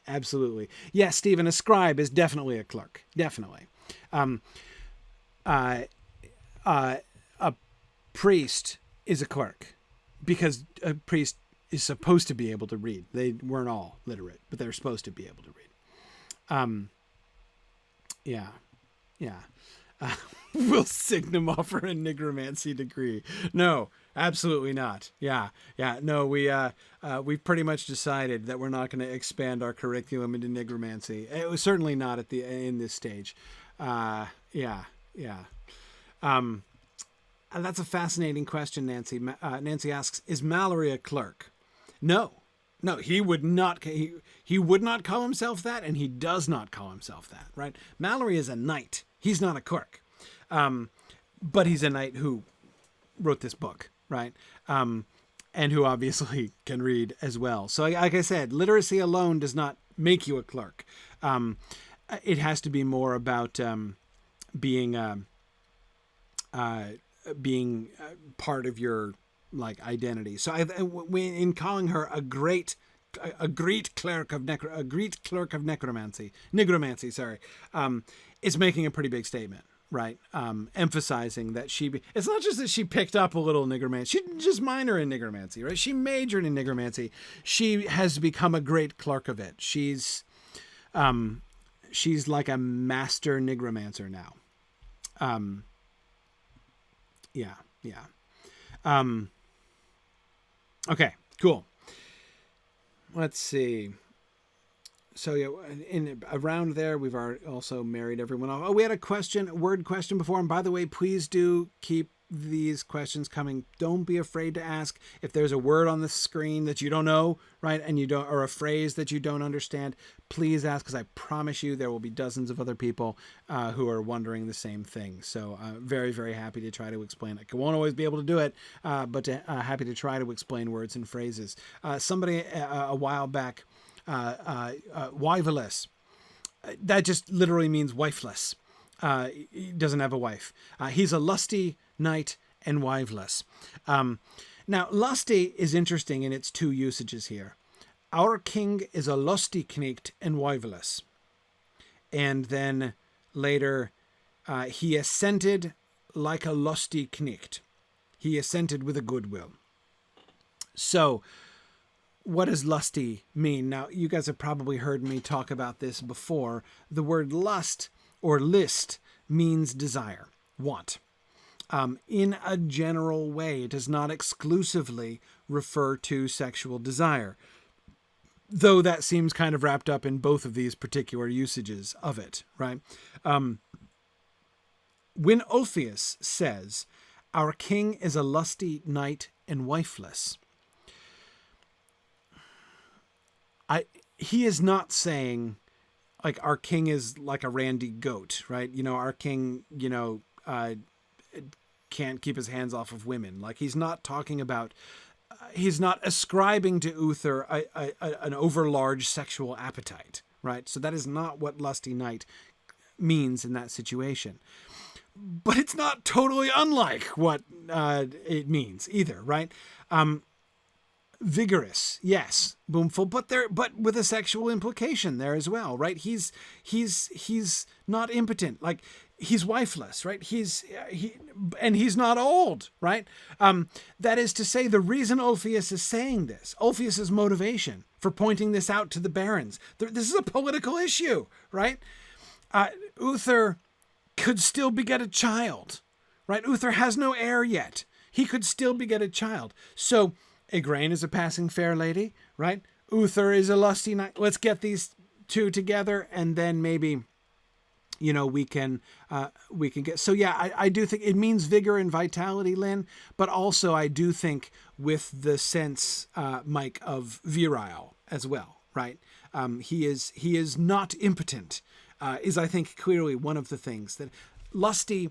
Absolutely. Yes, Stephen, a scribe is definitely a clerk. Definitely. A priest is a clerk because a priest is supposed to be able to read. They weren't all literate, but they're supposed to be able to read. Will Signum offer a nigromancy degree? No, absolutely not. No, we've pretty much decided that we're not going to expand our curriculum into nigromancy. It was certainly not in this stage. That's a fascinating question, Nancy. Nancy asks, is Malory a clerk? No, he would not. He would not call himself that, and he does not call himself that, right? Malory is a knight. He's not a clerk. But he's a knight who wrote this book, right? And who obviously can read as well. So like I said, literacy alone does not make you a clerk. It has to be more about being part of your identity. So in calling her a great clerk of nigromancy, is making a pretty big statement, right? Emphasizing that it's not just that she picked up a little nigromancy. She didn't just minor in nigromancy, right? She majored in nigromancy. She has become a great clerk of it. She's like a master nigromancer now. Okay, cool. Let's see. So around there, we've also married everyone off. Oh, we had a word question before. And by the way, please do keep these questions coming. Don't be afraid to ask. If there's a word on the screen that you don't know, right, or a phrase that you don't understand, please ask, because I promise you there will be dozens of other people who are wondering the same thing. So very, very happy to try to explain it. I won't always be able to do it, but happy to try to explain words and phrases. Somebody a while back, wiveless, that just literally means wifeless. He doesn't have a wife. He's a lusty knight and wiveless. Now, lusty is interesting in its two usages here. Our king is a lusty knecht and wiveless. And then later, he assented like a lusty knecht. He assented with a good will. So, what does lusty mean? Now, you guys have probably heard me talk about this before. The word lust or list means desire, want. In a general way, it does not exclusively refer to sexual desire, though that seems kind of wrapped up in both of these particular usages of it, right? When Ulfius says, our king is a lusty knight and wifeless, he is not saying, like, our king is like a randy goat, right? Our king, can't keep his hands off of women. Like, he's not talking about, he's not ascribing to Uther an overlarge sexual appetite, right? So that is not what lusty knight means in that situation. But it's not totally unlike what it means either, right? Vigorous, yes, boomful, but with a sexual implication there as well, right? He's not impotent, like he's wifeless, right? He's not old, right? That is to say, the reason Ulfius is saying this, Ulfius's motivation for pointing this out to the barons, this is a political issue, right? Uther could still beget a child, right? Uther has no heir yet. He could still beget a child. So Igraine is a passing fair lady, right? Uther is a lusty knight. Let's get these two together, and then maybe, we can get. So yeah, I do think it means vigor and vitality, Lynn, but also I do think with the sense, Mike, of virile as well, right? He is not impotent, is I think clearly one of the things that lusty,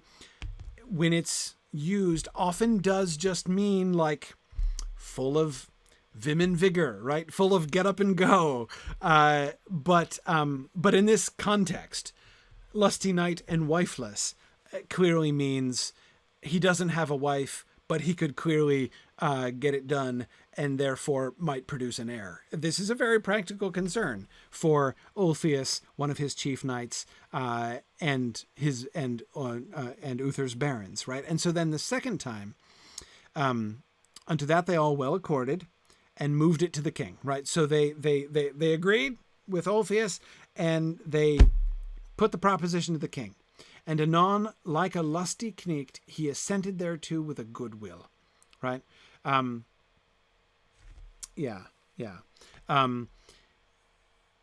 when it's used, often does just mean like full of vim and vigor, right? Full of get up and go. But in this context, lusty knight and wifeless clearly means he doesn't have a wife, but he could clearly get it done and therefore might produce an heir. This is a very practical concern for Ulfius, one of his chief knights, and Uther's barons, right? And so then the second time, unto that they all well accorded, and moved it to the king, right? So they agreed with Ulfius, and they put the proposition to the king. And anon, like a lusty knecht, he assented thereto with a good will, right?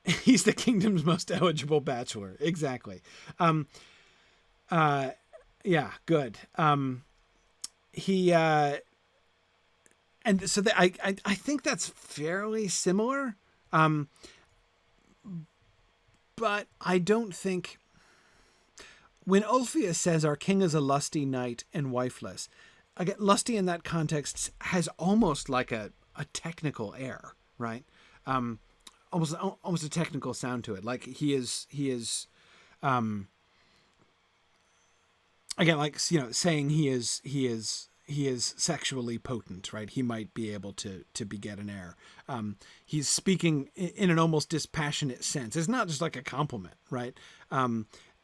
He's the kingdom's most eligible bachelor. Exactly. Good. And so I think that's fairly similar. But I don't think, when Ulfius says our king is a lusty knight and wifeless, again, lusty in that context has almost like a technical air, right? Almost a technical sound to it. Like he is again, like, saying he is sexually potent, right? He might be able to beget an heir. He's speaking in an almost dispassionate sense. It's not just like a compliment, right?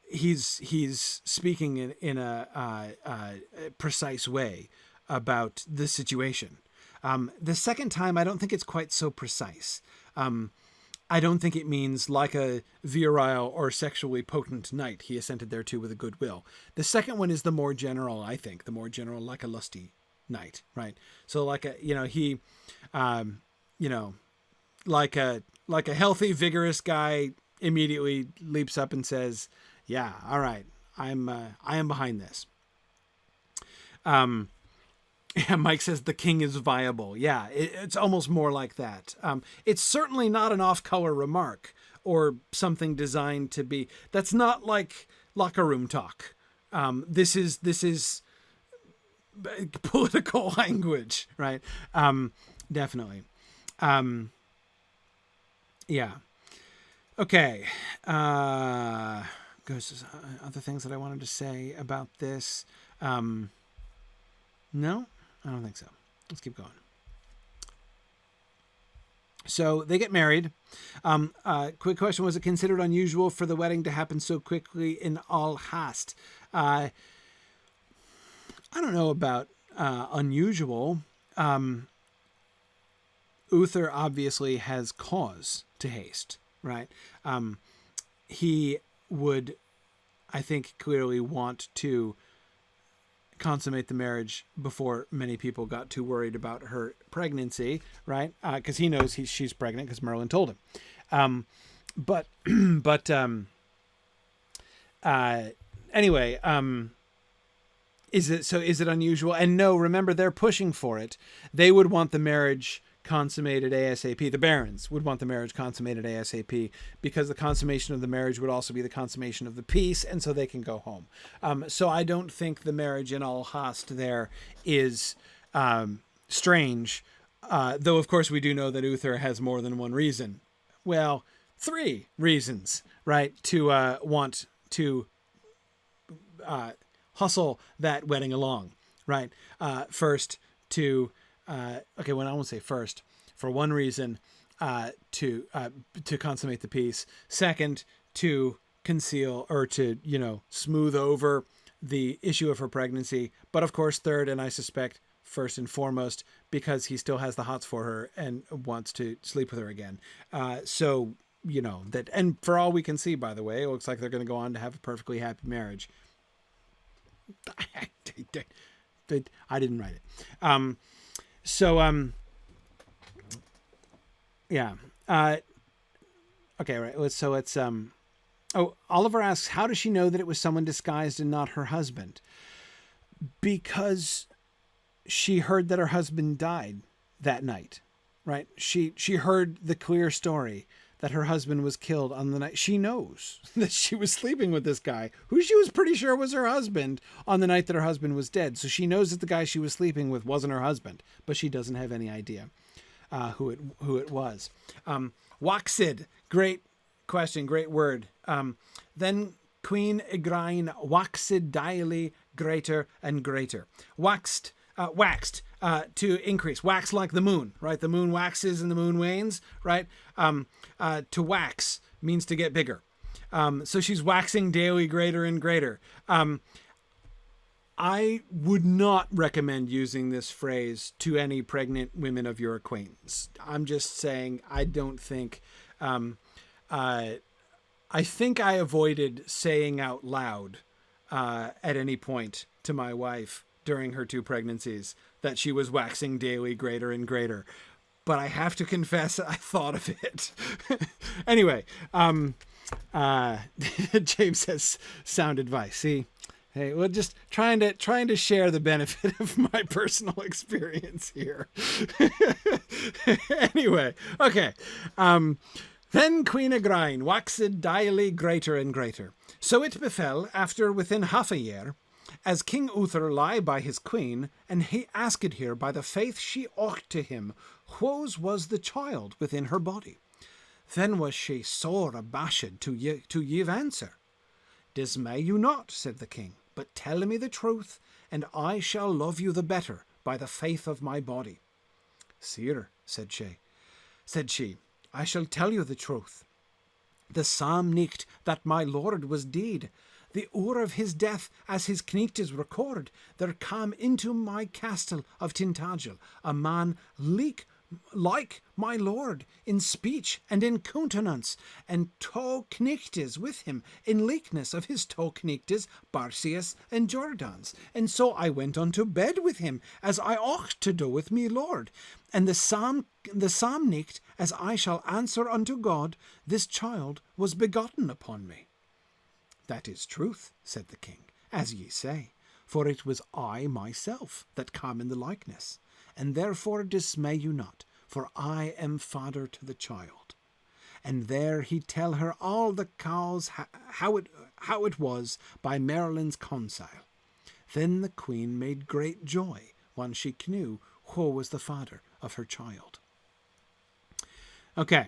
He's speaking in a precise way about the situation. The second time, I don't think it's quite so precise. I don't think it means like a virile or sexually potent knight, he assented thereto with a good will. The second one is the more general, I think, like a lusty knight, right? So like like a healthy, vigorous guy immediately leaps up and says, yeah, all right, I am behind this. Mike says the king is viable. Yeah, it's almost more like that. It's certainly not an off-color remark or something designed to be. That's not like locker room talk. This is political language, right? Definitely. Yeah. Okay. Goes other things that I wanted to say about this. No, I don't think so. Let's keep going. So they get married. Quick question: was it considered unusual for the wedding to happen so quickly in all haste? I don't know about unusual. Uther obviously has cause to haste, right? He would, I think, clearly want to consummate the marriage before many people got too worried about her pregnancy, right? Because he knows she's pregnant because Merlin told him. Anyway, is it unusual? And no, remember, they're pushing for it. They would want the marriage consummated ASAP. The barons would want the marriage consummated ASAP because the consummation of the marriage would also be the consummation of the peace, and so they can go home. So I don't think the marriage in all haste there is strange, though of course we do know that Uther has more than one reason. Well, 3 reasons, right, to want to hustle that wedding along, right? First, to I won't say first. For one reason, to consummate the peace. Second, to conceal or to smooth over the issue of her pregnancy. But of course, third, and I suspect first and foremost, because he still has the hots for her and wants to sleep with her again. So that, and for all we can see, by the way, it looks like they're going to go on to have a perfectly happy marriage. I didn't write it. Okay, right. So it's, Oliver asks, how does she know that it was someone disguised and not her husband? Because she heard that her husband died that night, right? She heard the clear story that her husband was killed on the night. She knows that she was sleeping with this guy, who she was pretty sure was her husband, on the night that her husband was dead. So she knows that the guy she was sleeping with wasn't her husband, but she doesn't have any idea who it was. Waxed, great question, great word. Then Queen Igraine waxed daily greater and greater. Waxed, to increase. Wax like the moon, right? The moon waxes and the moon wanes, right? To wax means to get bigger. So she's waxing daily greater and greater. I would not recommend using this phrase to any pregnant women of your acquaintance. I'm just saying, I don't think... I think I avoided saying out loud at any point to my wife during her 2 pregnancies that she was waxing daily greater and greater. But I have to confess, I thought of it. Anyway, James says sound advice. See, hey, we're just trying to share the benefit of my personal experience here. Anyway, okay. Then Queen Igraine waxed daily greater and greater. So it befell, after within half a year, as King Uther lie by his queen, and he asked her by the faith she ought to him, whose was the child within her body. Then was she sore abashed to give answer. Dismay you not, said the king, but tell me the truth, and I shall love you the better by the faith of my body. Sire, said she, I shall tell you the truth. The psalm nicht that my lord was dead, the hour of his death, as his kneechtes record, there came into my castle of Tintagel a man like my lord in speech and in countenance, and 2 kneechtes with him in likeness of his 2 kneechtes Barcius and Jordans. And so I went unto bed with him, as I ought to do with me lord. And the psalm nicht, as I shall answer unto God, this child was begotten upon me. That is truth, said the king, as ye say, for it was I myself that came in the likeness, and therefore dismay you not, for I am father to the child. And there he tell her all the cause how it was by Merlin's counsel. Then the queen made great joy when she knew who was the father of her child. Okay.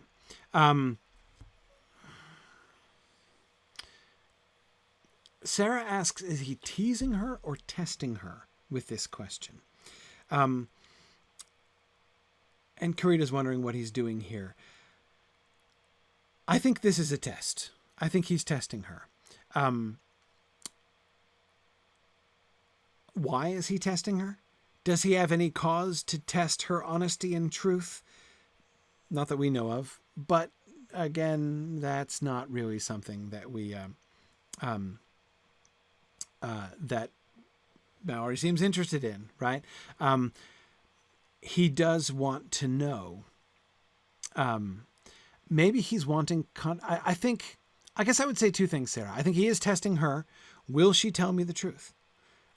Sarah asks, is he teasing her or testing her with this question? And Karita's wondering what he's doing here. I think this is a test. I think he's testing her. Why is he testing her? Does he have any cause to test her honesty and truth? Not that we know of. But again, that's not really something that we... that Malory seems interested in, right? He does want to know. Maybe he's wanting... I guess I would say 2 things, Sarah. I think he is testing her. Will she tell me the truth?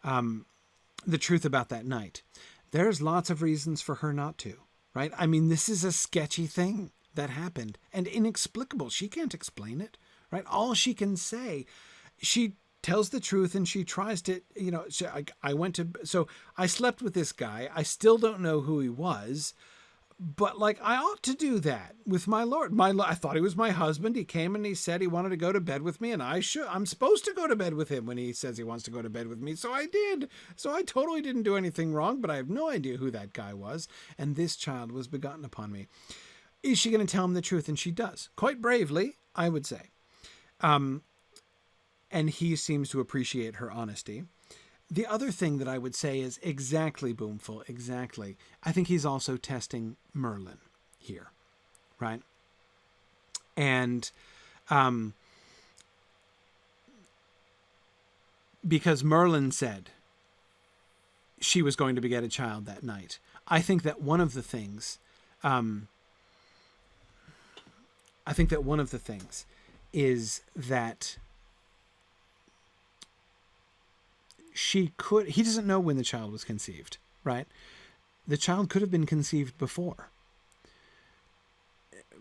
The truth about that night. There's lots of reasons for her not to, right? I mean, this is a sketchy thing that happened and inexplicable. She can't explain it, right? All she can say, she tells the truth and she tries to, so I slept with this guy. I still don't know who he was, but I ought to do that with my Lord. I thought he was my husband. He came and he said he wanted to go to bed with me, and I'm supposed to go to bed with him when he says he wants to go to bed with me. So I did. So I totally didn't do anything wrong, but I have no idea who that guy was. And this child was begotten upon me. Is she going to tell him the truth? And she does, quite bravely, I would say. And he seems to appreciate her honesty. The other thing that I would say is exactly, Boomful, exactly. I think he's also testing Merlin here, right? And because Merlin said she was going to beget a child that night, I think that one of the things, is that he doesn't know when the child was conceived, right? The child could have been conceived before.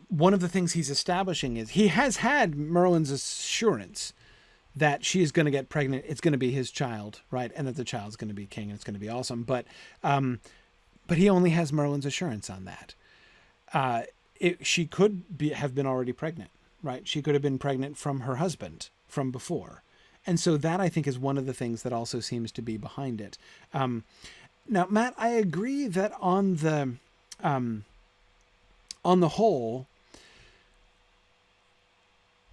one of the things he's establishing is he has had Merlin's assurance that she is going to get pregnant. It's going to be his child, right? And that the child's going to be king and it's going to be awesome. But he only has Merlin's assurance on that. She could have been already pregnant, right? She could have been pregnant from her husband from before. And so that, I think, is one of the things that also seems to be behind it. Now, Matt, I agree that on the whole,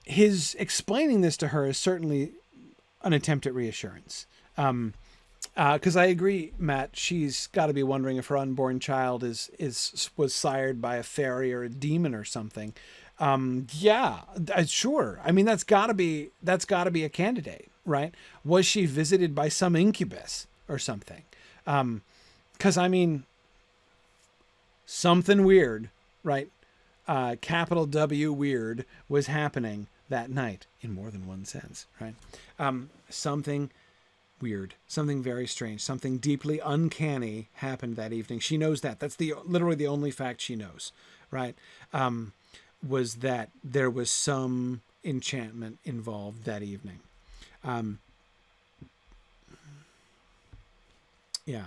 his explaining this to her is certainly an attempt at reassurance. Because I agree, Matt, she's got to be wondering if her unborn child was sired by a fairy or a demon or something. Yeah, sure. I mean, that's got to be a candidate, right? Was she visited by some incubus or something? Because I mean, something weird, right? Capital W weird was happening that night in more than one sense, right? Something weird, something very strange, something deeply uncanny happened that evening. She knows that. That's literally the only fact she knows, right? Was that there was some enchantment involved that evening. Yeah.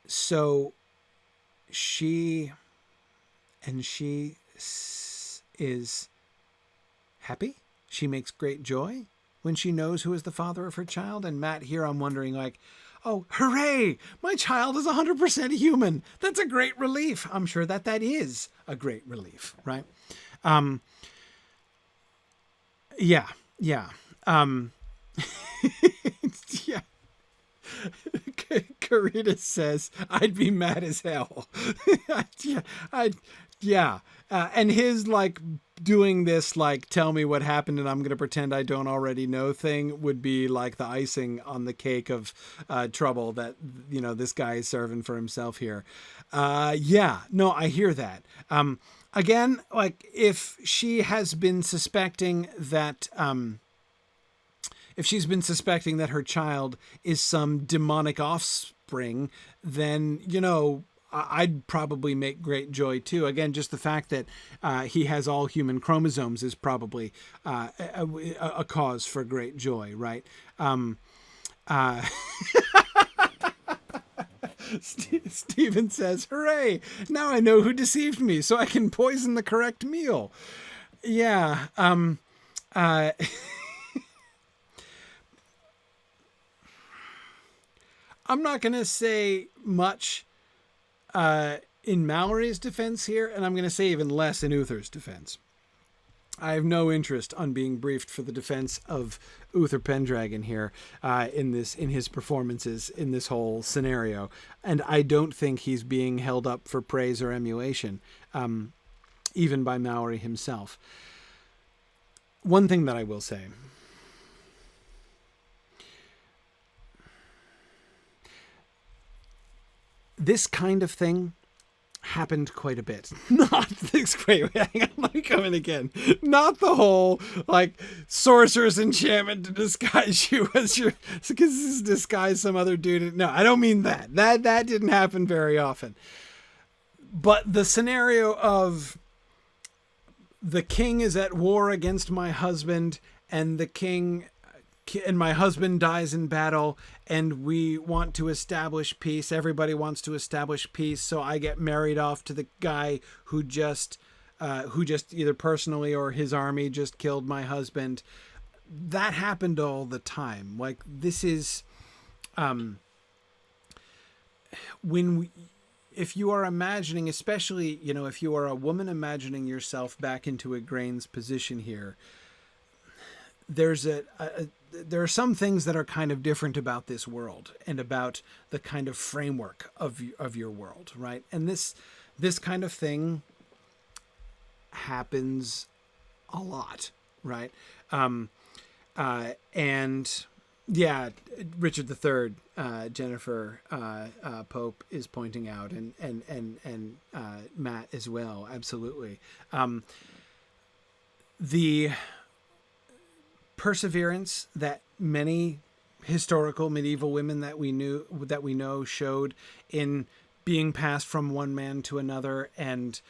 So she is happy. She makes great joy when she knows who is the father of her child. And Matt, here I'm wondering, like, oh, hooray! My child is 100% human. That's a great relief. I'm sure that is a great relief, right? Yeah. Yeah. Yeah. Carita says, I'd be mad as hell. Yeah. And his, like, doing this, like, tell me what happened and I'm going to pretend I don't already know thing would be like the icing on the cake of trouble that, this guy is serving for himself here. Yeah, no, I hear that. Again, like, if she has been suspecting that, her child is some demonic offspring, then, I'd probably make great joy too. Again, just the fact that he has all human chromosomes is probably a cause for great joy, right? Stephen says, hooray, now I know who deceived me, so I can poison the correct meal. Yeah. I'm not going to say much in Malory's defense here, and I'm going to say even less in Uther's defense. I have no interest on being briefed for the defense of Uther Pendragon here in his performances in this whole scenario, and I don't think he's being held up for praise or emulation, even by Malory himself. One thing that I will say. This kind of thing happened quite a bit. Not this. Wait, hang on, let me come in again. Not the whole, like, sorcerer's enchantment to disguise you as your, because this is disguise some other dude. No, I don't mean that. That didn't happen very often. But the scenario of the king is at war against my husband, and my husband dies in battle, and we want to establish peace. Everybody wants to establish peace. So I get married off to the guy who just either personally or his army just killed my husband. That happened all the time. Like, this is, if you are imagining, especially, if you are a woman imagining yourself back into Igraine's position here, there are some things that are kind of different about this world and about the kind of framework of your world, right? And this kind of thing happens a lot, right? And yeah, Richard III, Jennifer Pope is pointing out, and Matt as well, absolutely. The perseverance that many historical medieval women that we know showed in being passed from one man to another, and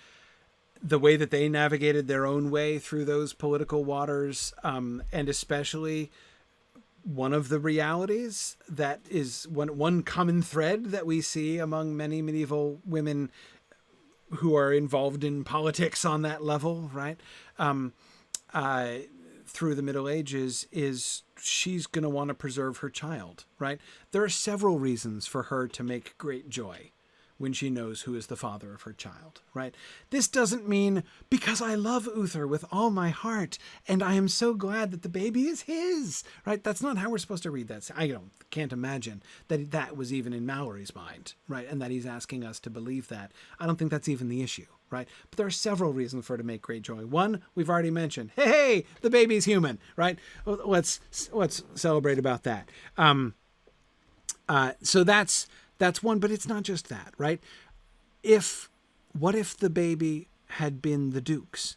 the way that they navigated their own way through those political waters, and especially one of the realities that is one common thread that we see among many medieval women who are involved in politics on that level, right? Through the Middle Ages, is she's going to want to preserve her child, right? There are several reasons for her to make great joy when she knows who is the father of her child, right? This doesn't mean, because I love Uther with all my heart and I am so glad that the baby is his, right? That's not how we're supposed to read that. I can't imagine that that was even in Malory's mind, right? And that he's asking us to believe that. I don't think that's even the issue, right? But there are several reasons for her to make great joy. One, we've already mentioned, hey, the baby's human, right? Let's celebrate about that. So that's one, but it's not just that, right? What if the baby had been the Duke's?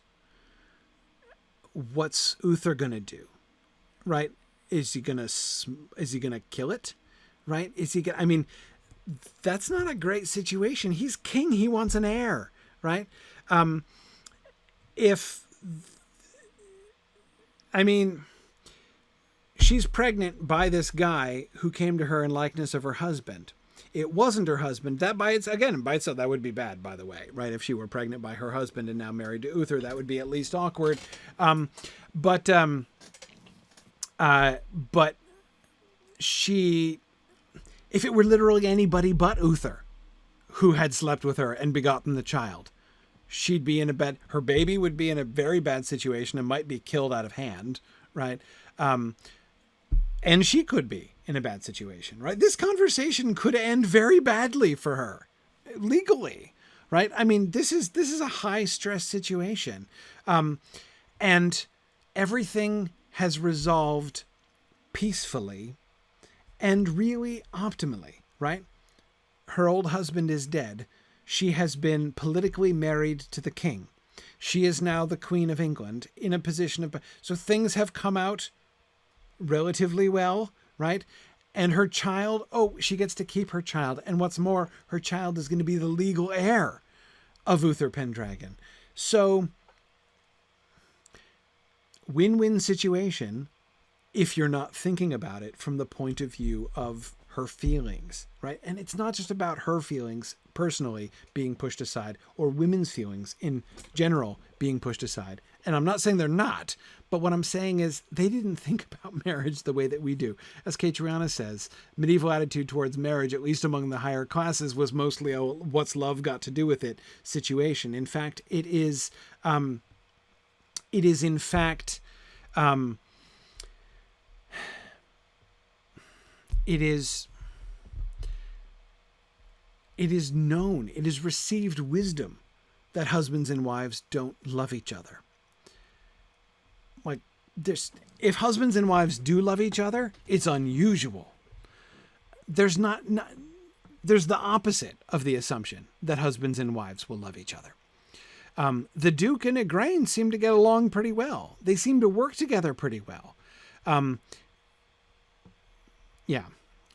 What's Uther gonna do, right? Is he gonna kill it, right? I mean, that's not a great situation. He's king. He wants an heir, right? She's pregnant by this guy who came to her in likeness of her husband. It wasn't her husband. That by itself, that would be bad, by the way, right? If she were pregnant by her husband and now married to Uther, that would be at least awkward. But she, if it were literally anybody but Uther who had slept with her and begotten the child, she'd be her baby would be in a very bad situation and might be killed out of hand, right? And she could be in a bad situation, right? This conversation could end very badly for her, legally, right? I mean, this is a high stress situation, and everything has resolved peacefully and really optimally, right? Her old husband is dead. She has been politically married to the king. She is now the Queen of England in a position of, so things have come out relatively well, right? And her child, she gets to keep her child. And what's more, her child is going to be the legal heir of Uther Pendragon. So, win-win situation if you're not thinking about it from the point of view of her feelings, right? And it's not just about her feelings personally being pushed aside, or women's feelings in general being pushed aside. And I'm not saying they're not, but what I'm saying is they didn't think about marriage the way that we do. As Catriona says, medieval attitude towards marriage, at least among the higher classes, was mostly a what's love got to do with it situation. In fact, it is known, it is received wisdom that husbands and wives don't love each other. Like, if husbands and wives do love each other, it's unusual. There's the opposite of the assumption that husbands and wives will love each other. The Duke and Igraine seem to get along pretty well. They seem to work together pretty well.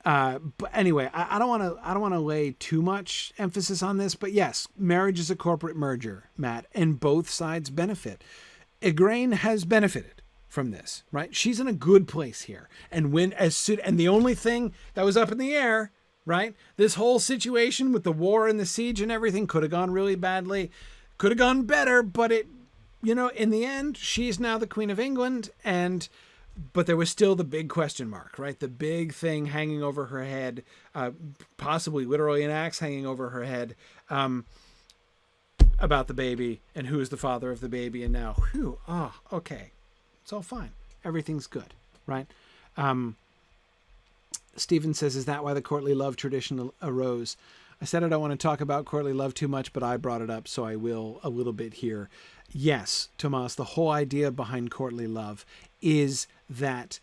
But anyway, I don't want to lay too much emphasis on this, but yes, marriage is a corporate merger, Matt, and both sides benefit. Igraine has benefited from this, right? She's in a good place here. And and the only thing that was up in the air, right? This whole situation with the war and the siege and everything could have gone really badly, could have gone better, but in the end, she's now the Queen of England, but there was still the big question mark, right? The big thing hanging over her head, possibly literally an axe hanging over her head, about the baby and who is the father of the baby. And now, okay. It's all fine. Everything's good, right? Stephen says, is that why the courtly love tradition arose? I said I don't want to talk about courtly love too much, but I brought it up, so I will a little bit here. Yes, Tomas, the whole idea behind courtly love is that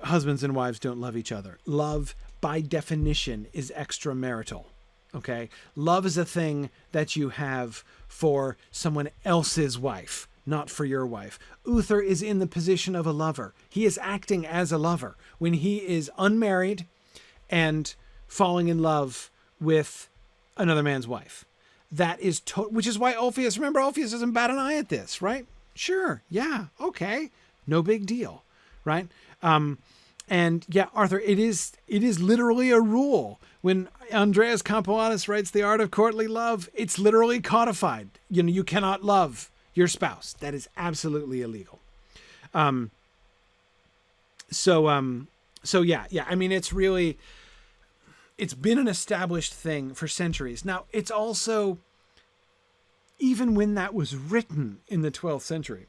husbands and wives don't love each other. Love, by definition, is extramarital. Okay? Love is a thing that you have for someone else's wife, not for your wife. Uther is in the position of a lover. He is acting as a lover when he is unmarried and falling in love with another man's wife. That is which is why Ulfius, remember, Ulfius doesn't bat an eye at this, right? Sure, yeah, okay, no big deal, right? And yeah, Arthur, it is literally a rule. When Andreas Campoanus writes The Art of Courtly Love, it's literally codified. You know, you cannot love your spouse. That is absolutely illegal. So yeah. I mean, it's been an established thing for centuries. Now, it's also, even when that was written in the 12th century,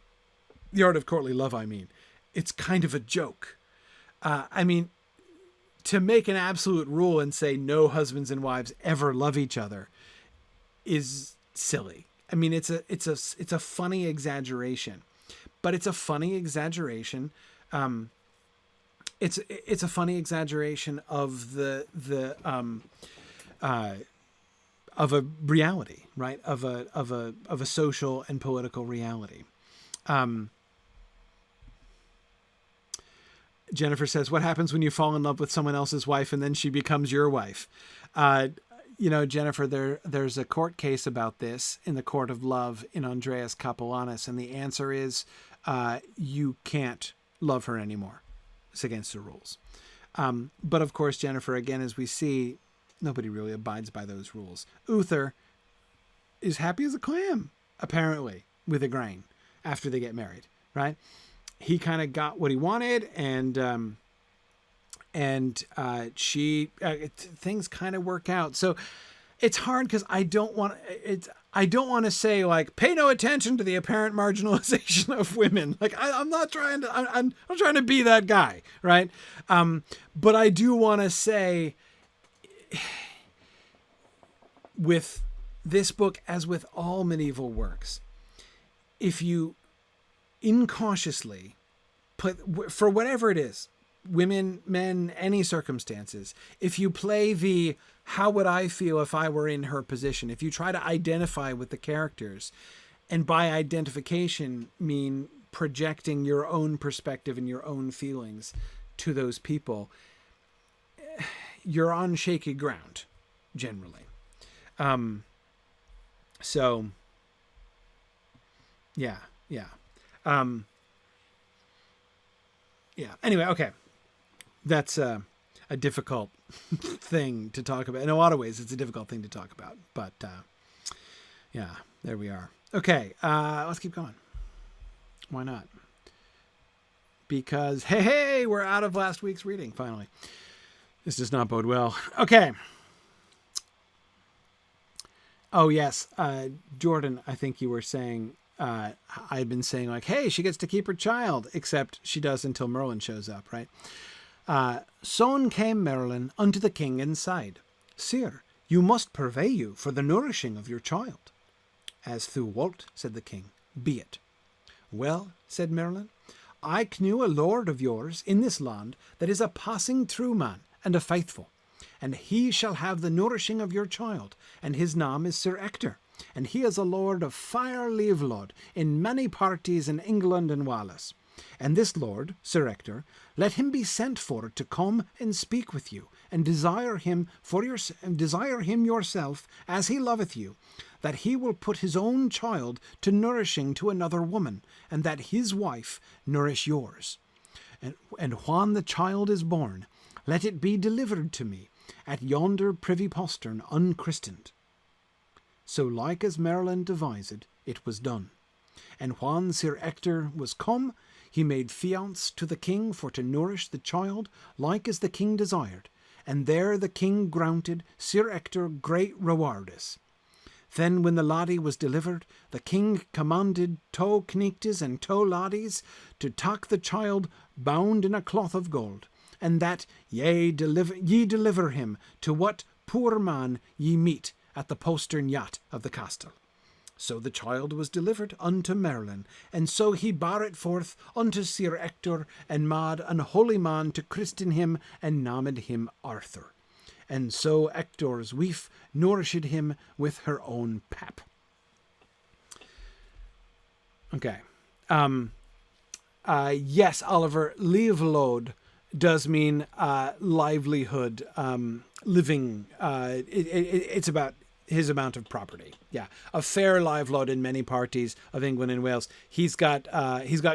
The Art of Courtly Love, I mean, it's kind of a joke. I mean, to make an absolute rule and say no husbands and wives ever love each other is silly. I mean, it's a funny exaggeration, but it's a funny exaggeration. It's a funny exaggeration of of a reality, right? Of a social and political reality. Jennifer says, what happens when you fall in love with someone else's wife and then she becomes your wife? You know, Jennifer, there's a court case about this in the court of love in Andreas Capellanus. And the answer is, you can't love her anymore. It's against the rules. But of course, Jennifer, again, as we see, nobody really abides by those rules. Uther is happy as a clam, apparently, with Igraine after they get married, right? He kind of got what he wanted, and things kind of work out. So it's hard because I don't want to say, like, pay no attention to the apparent marginalization of women. Like, I'm not trying to, I'm trying to be that guy, right? But I do want to say, with this book, as with all medieval works, if you incautiously put, for whatever it is, women, men, any circumstances, if you play the how would I feel if I were in her position, if you try to identify with the characters, and by identification mean projecting your own perspective and your own feelings to those people, you're on shaky ground, generally. So yeah. Anyway, okay. That's a difficult thing to talk about. In a lot of ways, it's a difficult thing to talk about. But yeah, there we are. Okay, let's keep going. Why not? Because, hey, we're out of last week's reading, finally. This does not bode well. Okay. Oh, yes. Jordan, I think you were saying, I'd been saying, like, hey, she gets to keep her child, except she does until Merlin shows up, right? Soon came Merlin unto the king and sighed, Sir, you must purvey you for the nourishing of your child. As thou wilt, said the king, be it. Well, said Merlin, I knew a lord of yours in this land that is a passing true man and a faithful, and he shall have the nourishing of your child, and his name is Sir Ector, and he is a lord of fair Leavelod in many parties in England and Wales. And this lord, Sir Ector, let him be sent for to come and speak with you, and desire him yourself, as he loveth you, that he will put his own child to nourishing to another woman, and that his wife nourish yours. And when the child is born, let it be delivered to me at yonder privy postern unchristened. So like as Merlin devised, it was done. And when Sir Ector was come, he made fiance to the king for to nourish the child, like as the king desired, and there the king granted Sir Ector great rewardes. Then when the laddie was delivered, the king commanded two kneechtes and two laddies to take the child bound in a cloth of gold, and that ye deliver him to what poor man ye meet at the postern yacht of the castle. So the child was delivered unto Merlin, and so he bar it forth unto Sir Ector, and made an holy man to christen him, and named him Arthur. And so Ector's wife nourished him with her own pap. Okay. Yes, Oliver, levelode does mean livelihood, living. It's about his amount of property. Yeah, a fair livelode in many parties of England and Wales. He's got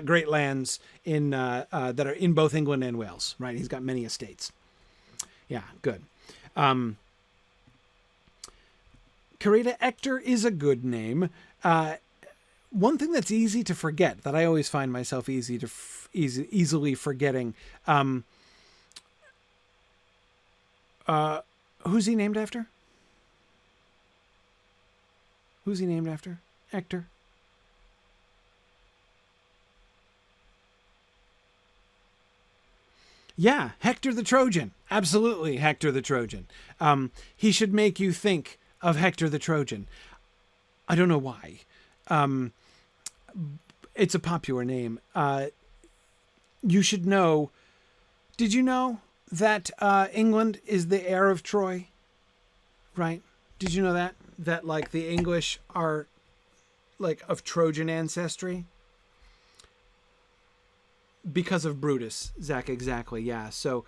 great lands in that are in both England and Wales. Right, he's got many estates. Yeah, good. Carita Ector is a good name. One thing that's easy to forget, that I always find myself easily forgetting. Who's he named after? Who's he named after? Hector? Yeah, Hector the Trojan. Absolutely, Hector the Trojan. He should make you think of Hector the Trojan. I don't know why. It's a popular name. You should know. Did you know that England is the heir of Troy? Right? Did you know that? That like the English are like of Trojan ancestry? Because of Brutus, Zach, exactly. Yeah. So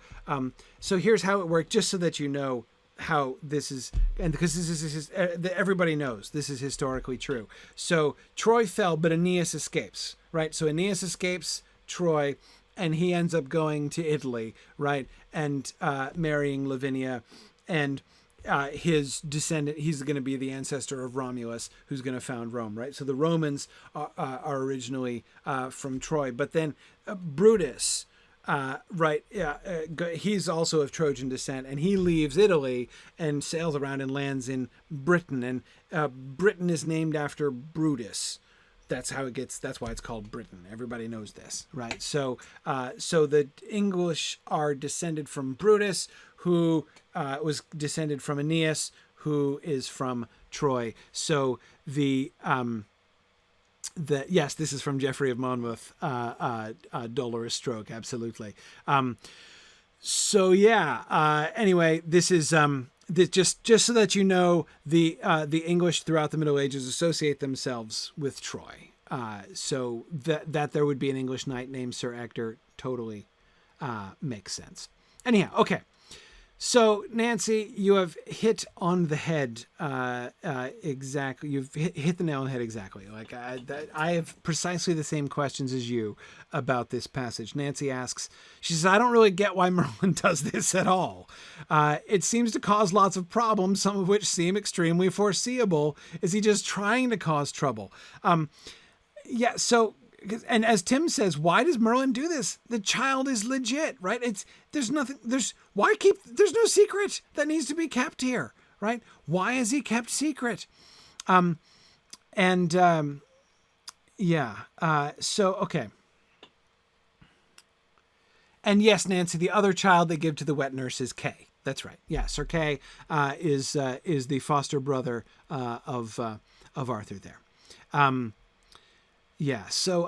here's how it worked, just so that you know how this is, and because this is everybody knows this is historically true. So Troy fell, but Aeneas escapes, right? So Aeneas escapes Troy, and he ends up going to Italy, right, and marrying Lavinia, and his descendant, he's going to be the ancestor of Romulus, who's going to found Rome, right? So the Romans are originally from Troy, but then Brutus, right, he's also of Trojan descent, and he leaves Italy and sails around and lands in Britain, and Britain is named after Brutus. That's how it gets. That's why it's called Britain. Everybody knows this, right? So the English are descended from Brutus, who was descended from Aeneas, who is from Troy. So yes, this is from Geoffrey of Monmouth, Dolorous Stroke, absolutely. Anyway, this is just so that you know, the English throughout the Middle Ages associate themselves with Troy. So that there would be an English knight named Sir Ector totally makes sense. Anyhow, okay. So, Nancy, you have hit on the head exactly. You've hit the nail on the head exactly. Like I have precisely the same questions as you about this passage. Nancy asks, she says, I don't really get why Merlin does this at all. It seems to cause lots of problems, some of which seem extremely foreseeable. Is he just trying to cause trouble? Yeah, so... And as Tim says, why does Merlin do this? The child is legit, right? There's no secret that needs to be kept here, right? Why is he kept secret? So, okay. And yes, Nancy, the other child they give to the wet nurse is Kay. That's right. Yeah, Sir Kay is the foster brother of Arthur there. Yeah, so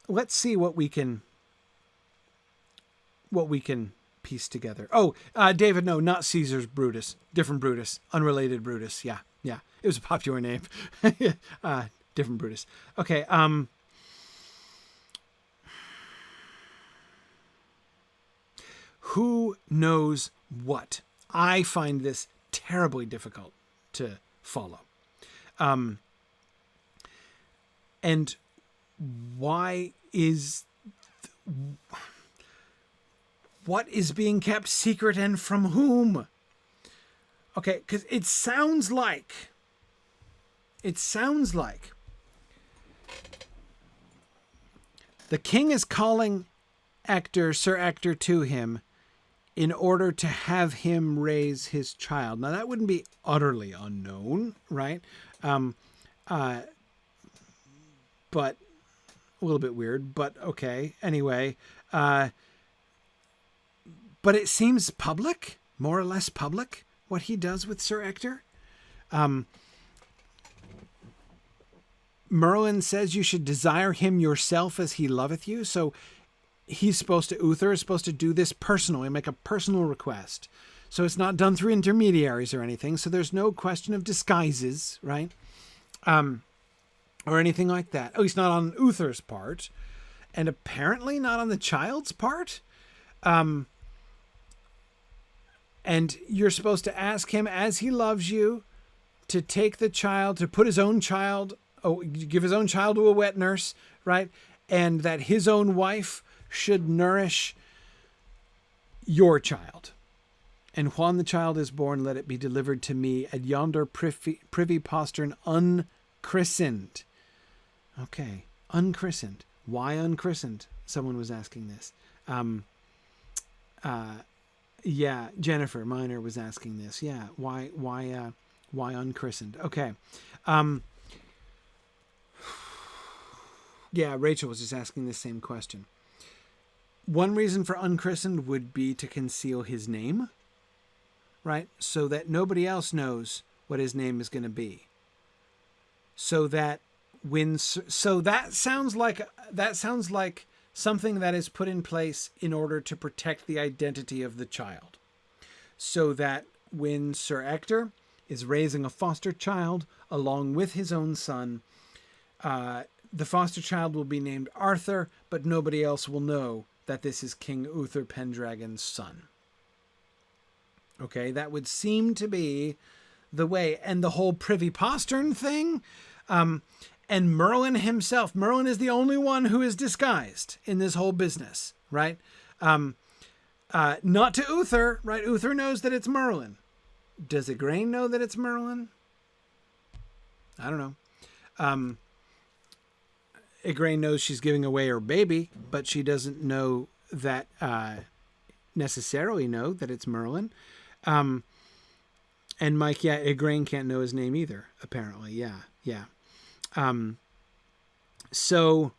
let's see what we can piece together. Oh, David, no, not Caesar's Brutus, different Brutus, unrelated Brutus. Yeah, it was a popular name. Different Brutus. Okay. Who knows what? I find this terribly difficult to follow. And why is... what is being kept secret and from whom? Okay, because it sounds like the king is calling Sir Ector to him in order to have him raise his child. Now, that wouldn't be utterly unknown, right? But a little bit weird, but okay. Anyway, but it seems public, more or less public, what he does with Sir Ector. Merlin says you should desire him yourself as he loveth you. So Uther is supposed to do this personally, make a personal request. So it's not done through intermediaries or anything. So there's no question of disguises, right? Or anything like that. At least not on Uther's part. And apparently not on the child's part. And you're supposed to ask him, as he loves you, to take the child, to put his own child, give his own child to a wet nurse, right? And that his own wife should nourish your child. And when the child is born, let it be delivered to me at yonder privy postern unchristened. Okay, unchristened. Why unchristened? Someone was asking this. Yeah, Jennifer Miner was asking this. Yeah, why unchristened? Okay. Yeah, Rachel was just asking the same question. One reason for unchristened would be to conceal his name, right? So that nobody else knows what his name is going to be. So that that sounds like something that is put in place in order to protect the identity of the child. So that when Sir Ector is raising a foster child along with his own son, the foster child will be named Arthur, but nobody else will know that this is King Uther Pendragon's son. Okay, that would seem to be the way. And the whole privy postern thing, and Merlin himself, Merlin is the only one who is disguised in this whole business, right? Not to Uther, right? Uther knows that it's Merlin. Does Igraine know that it's Merlin? I don't know. Igraine knows she's giving away her baby, but she doesn't know that, necessarily know that it's Merlin. And Mike, yeah, Igraine can't know his name either, apparently. Yeah. So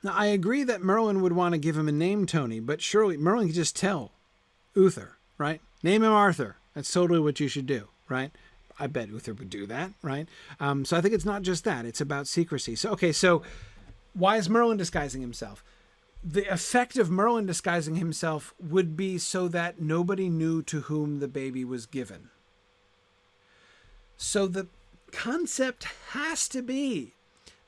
now I agree that Merlin would want to give him a name, Tony, but surely Merlin could just tell Uther, right? Name him Arthur. That's totally what you should do, right? I bet Uther would do that, right? So I think it's not just that. It's about secrecy. So, okay, so why is Merlin disguising himself? The effect of Merlin disguising himself would be so that nobody knew to whom the baby was given. So the concept has to be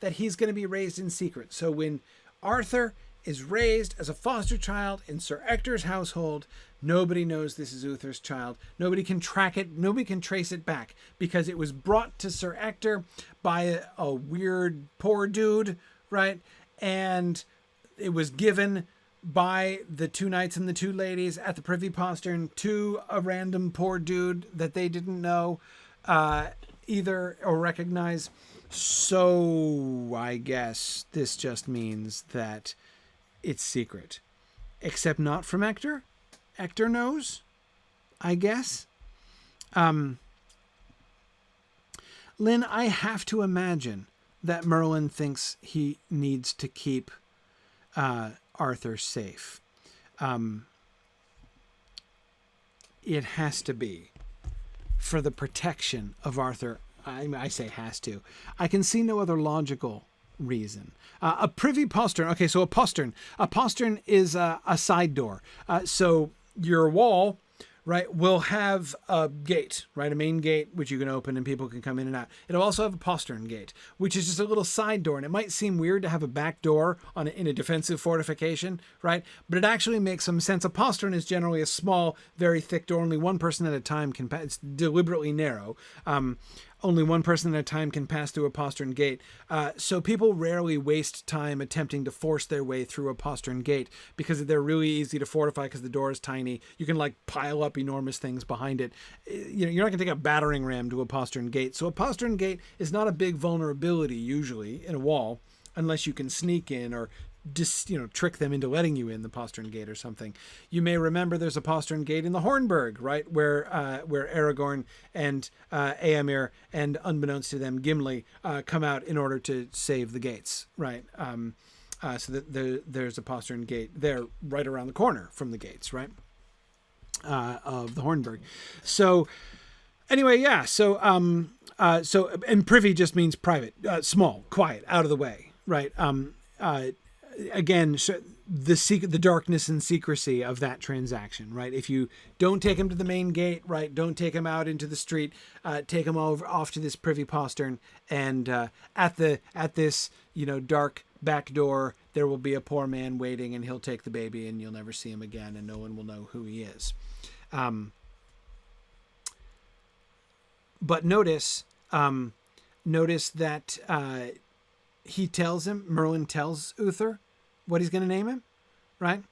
that he's going to be raised in secret. So when Arthur is raised as a foster child in Sir Ector's household, nobody knows this is Uther's child. Nobody can track it. Nobody can trace it back because it was brought to Sir Ector by a weird poor dude, right? And it was given by the two knights and the two ladies at the privy postern to a random poor dude that they didn't know either or recognize. So I guess this just means that it's secret, except not from Ector. Ector knows, I guess. Lynn, I have to imagine that Merlin thinks he needs to keep Arthur safe. It has to be for the protection of Arthur. I say has to. I can see no other logical reason. A privy postern. Okay, so a postern. A postern is a side door. So your wall, right, will have a gate, right, a main gate which you can open and people can come in and out. It'll also have a postern gate, which is just a little side door. And it might seem weird to have a back door in a defensive fortification, right? But it actually makes some sense. A postern is generally a small, very thick door. Only one person at a time can pass. It's deliberately narrow. Only one person at a time can pass through a postern gate. So people rarely waste time attempting to force their way through a postern gate because they're really easy to fortify because the door is tiny. You can like pile up enormous things behind it. You know, you're not going to take a battering ram to a postern gate. So a postern gate is not a big vulnerability usually in a wall unless you can sneak in or just, trick them into letting you in the postern gate or something. You may remember there's a postern gate in the Hornburg, right, where Aragorn and Éomer and, unbeknownst to them, Gimli come out in order to save the gates, right? So that there's a postern gate there right around the corner from the gates, right, of the Hornburg. So anyway, yeah. So and privy just means private, small, quiet, out of the way, right? again, the darkness and secrecy of that transaction, right? If you don't take him to the main gate, right? Don't take him out into the street. Take him off to this privy postern, and at this dark back door, there will be a poor man waiting, and he'll take the baby, and you'll never see him again, and no one will know who he is. But notice that Merlin tells Uther what he's going to name him, right?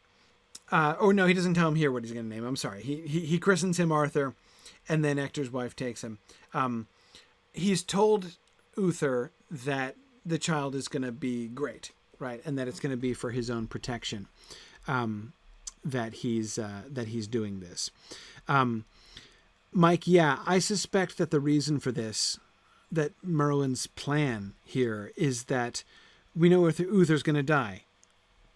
Or no, he doesn't tell him here what he's going to name him. I'm sorry. He christens him Arthur, and then Ector's wife takes him. He's told Uther that the child is going to be great, right? And that it's going to be for his own protection, that he's doing this. Mike, yeah, I suspect that the reason for this, that Merlin's plan here, is that we know Uther's going to die.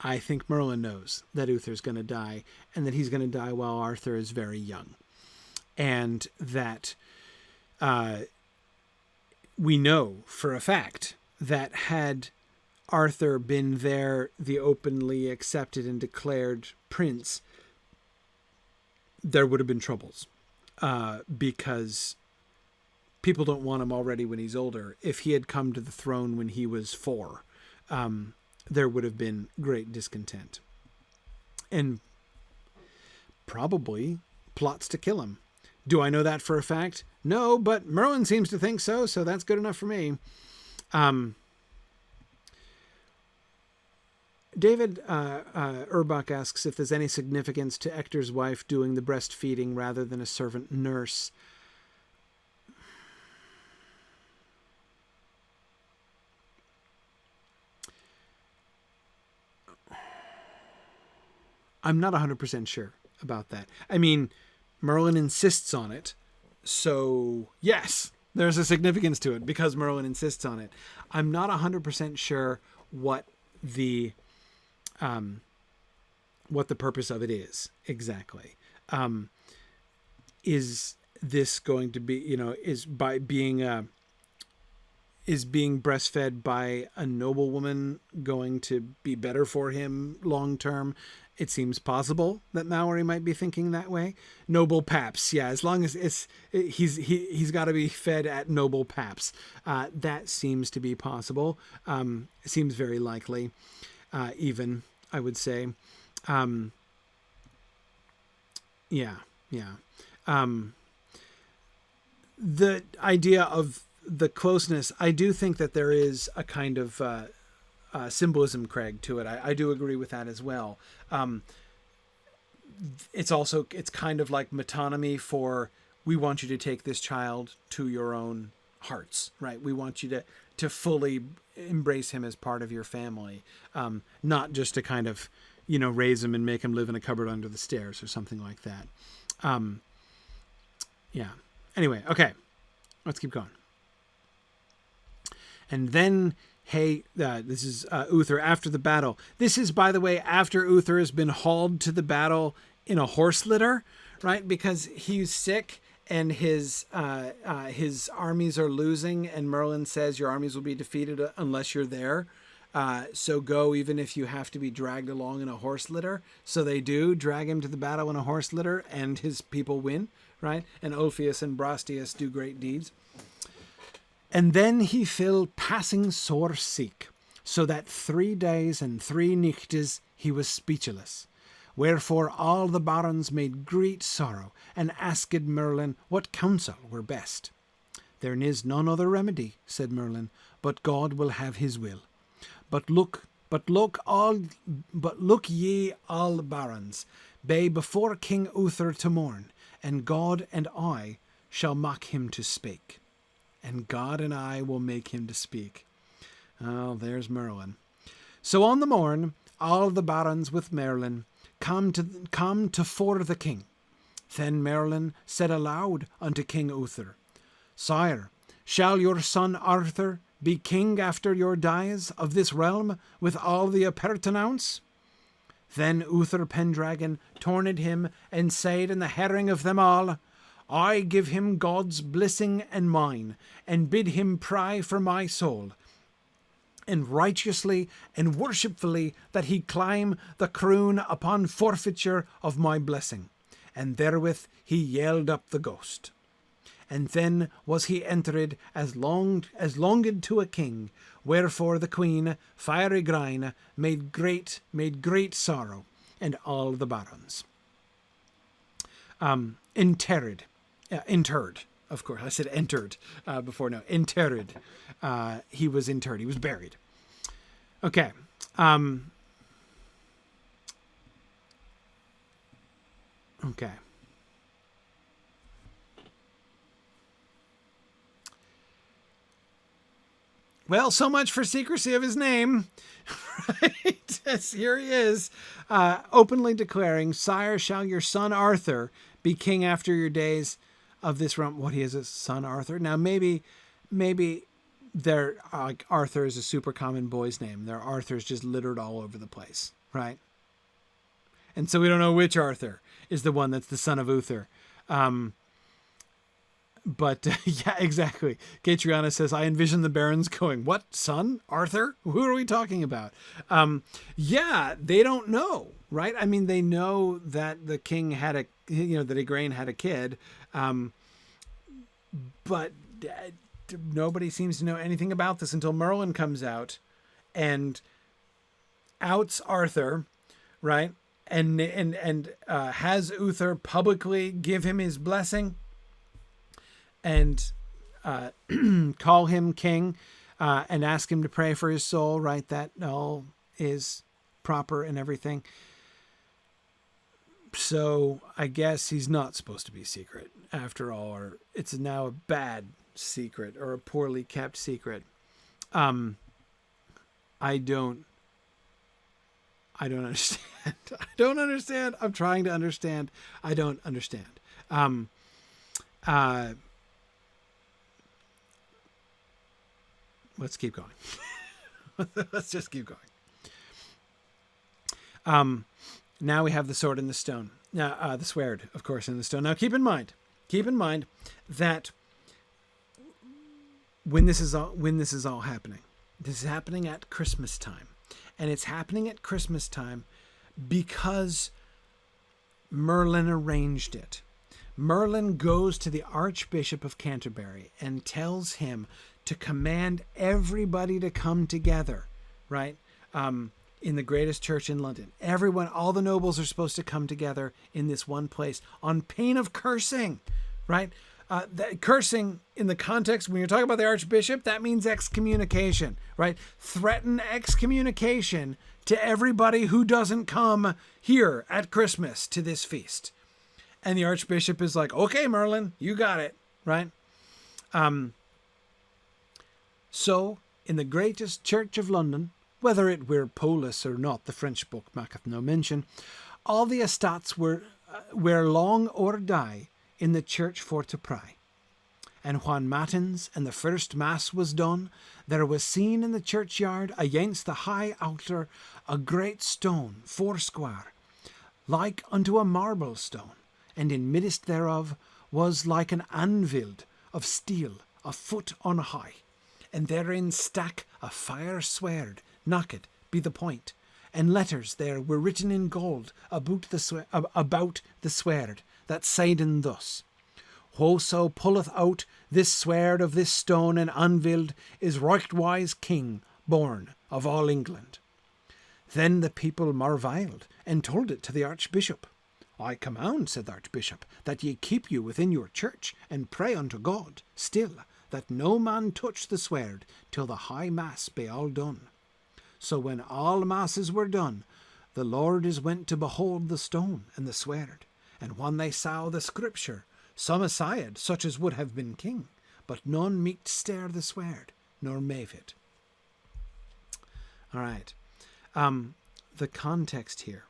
I think Merlin knows that Uther's going to die, and that he's going to die while Arthur is very young. And that we know for a fact that had Arthur been there, the openly accepted and declared prince, there would have been troubles. Because people don't want him already when he's older. If he had come to the throne when he was 4, there would have been great discontent. And probably plots to kill him. Do I know that for a fact? No, but Merlin seems to think so that's good enough for me. David Urbach asks if there's any significance to Ector's wife doing the breastfeeding rather than a servant nurse. I'm not 100% sure about that. I mean, Merlin insists on it, so yes, there's a significance to it because Merlin insists on it. I'm not 100% sure what the purpose of it is exactly. Is this going to be, is being breastfed by a noblewoman going to be better for him long term? It seems possible that Malory might be thinking that way. Noble paps, yeah. As long as he's got to be fed at noble paps, that seems to be possible. It seems very likely, even I would say. Yeah. The idea of the closeness, I do think that there is a kind of symbolism, Craig, to it. I do agree with that as well. It's kind of like metonymy for, we want you to take this child to your own hearts, right? We want you to fully embrace him as part of your family, not just to kind of, raise him and make him live in a cupboard under the stairs or something like that. Yeah. Anyway, okay, let's keep going. And then, this is Uther after the battle. This is, by the way, after Uther has been hauled to the battle in a horse litter, right? Because he's sick and his armies are losing, and Merlin says your armies will be defeated unless you're there. So go, even if you have to be dragged along in a horse litter. So they do drag him to the battle in a horse litter, and his people win, right? And Ophius and Brastius do great deeds. And then he fell passing sore sick, so that 3 days and 3 nichtes he was speechless. Wherefore all the barons made great sorrow, and asked Merlin what counsel were best. There is none other remedy, said Merlin, but God will have his will. But look ye all barons, be before King Uther to mourn, and God and I shall mock him to speak. And God and I will make him to speak. Oh, there's Merlin. So on the morn, all the barons with Merlin come to fore the king. Then Merlin said aloud unto King Uther, Sire, shall your son Arthur be king after your dies of this realm with all the appurtenance? Then Uther Pendragon torned him and said in the hearing of them all, I give him God's blessing and mine, and bid him pray for my soul. and righteously and worshipfully that he climb the crown upon forfeiture of my blessing. And therewith he yelled up the ghost. And then was he entered as longed to a king, wherefore the queen, fair Igraine, made great sorrow, and all the barons. Interred, of course. I said entered before. No, interred. He was interred. He was buried. Okay. Okay. Well, so much for secrecy of his name. Right? Yes, here he is, openly declaring, "Sire, shall your son Arthur be king after your days of this realm?" What, he has a son Arthur? Now, maybe there, like, Arthur is a super common boy's name. There are Arthurs just littered all over the place, right? And so we don't know which Arthur is the one that's the son of Uther. But yeah, exactly. Catriona says, I envision the barons going, what, son? Arthur? Who are we talking about? Yeah, they don't know, right? I mean, they know that the king had that Igraine had a kid. But nobody seems to know anything about this until Merlin comes out and outs Arthur, right? And has Uther publicly give him his blessing and call him king, and ask him to pray for his soul, right? That all is proper and everything. So I guess he's not supposed to be secret after all, or it's now a bad secret or a poorly kept secret. I don't understand. I don't understand. I'm trying to understand. I don't understand. Let's keep going. Let's just keep going. Now we have the sword and the stone. Now, the sword, of course, and the stone. Now, keep in mind that when this is all happening, this is happening at Christmas time, and it's happening at Christmas time because Merlin arranged it. Merlin goes to the Archbishop of Canterbury and tells him to command everybody to come together, right? In the greatest church in London. Everyone, all the nobles are supposed to come together in this one place on pain of cursing, right? Cursing in the context, when you're talking about the Archbishop, that means excommunication, right? Threaten excommunication to everybody who doesn't come here at Christmas to this feast. And the Archbishop is like, okay, Merlin, you got it, right? So, in the greatest church of London, whether it were polis or not, the French book maketh no mention, all the estates were long or die in the church for to pray. And when matins and the first mass was done, there was seen in the churchyard against the high altar a great stone, foursquare, like unto a marble stone, and in midst thereof was like an anvil of steel, a foot on high, and therein stack a fire sword, knocked be the point, and letters there were written in gold about the sword, that saiden thus: Whoso pulleth out this sword of this stone and anvil is rightwise king born of all England. Then the people marvailed and told it to the Archbishop. I command, said the Archbishop, that ye keep you within your church and pray unto God still, that no man touch the sword till the high mass be all done. So when all masses were done, the lords went to behold the stone and the sword, and when they saw the scripture, some aside, such as would have been king, but none meeked stare the sword, nor mave it. All right. The context here.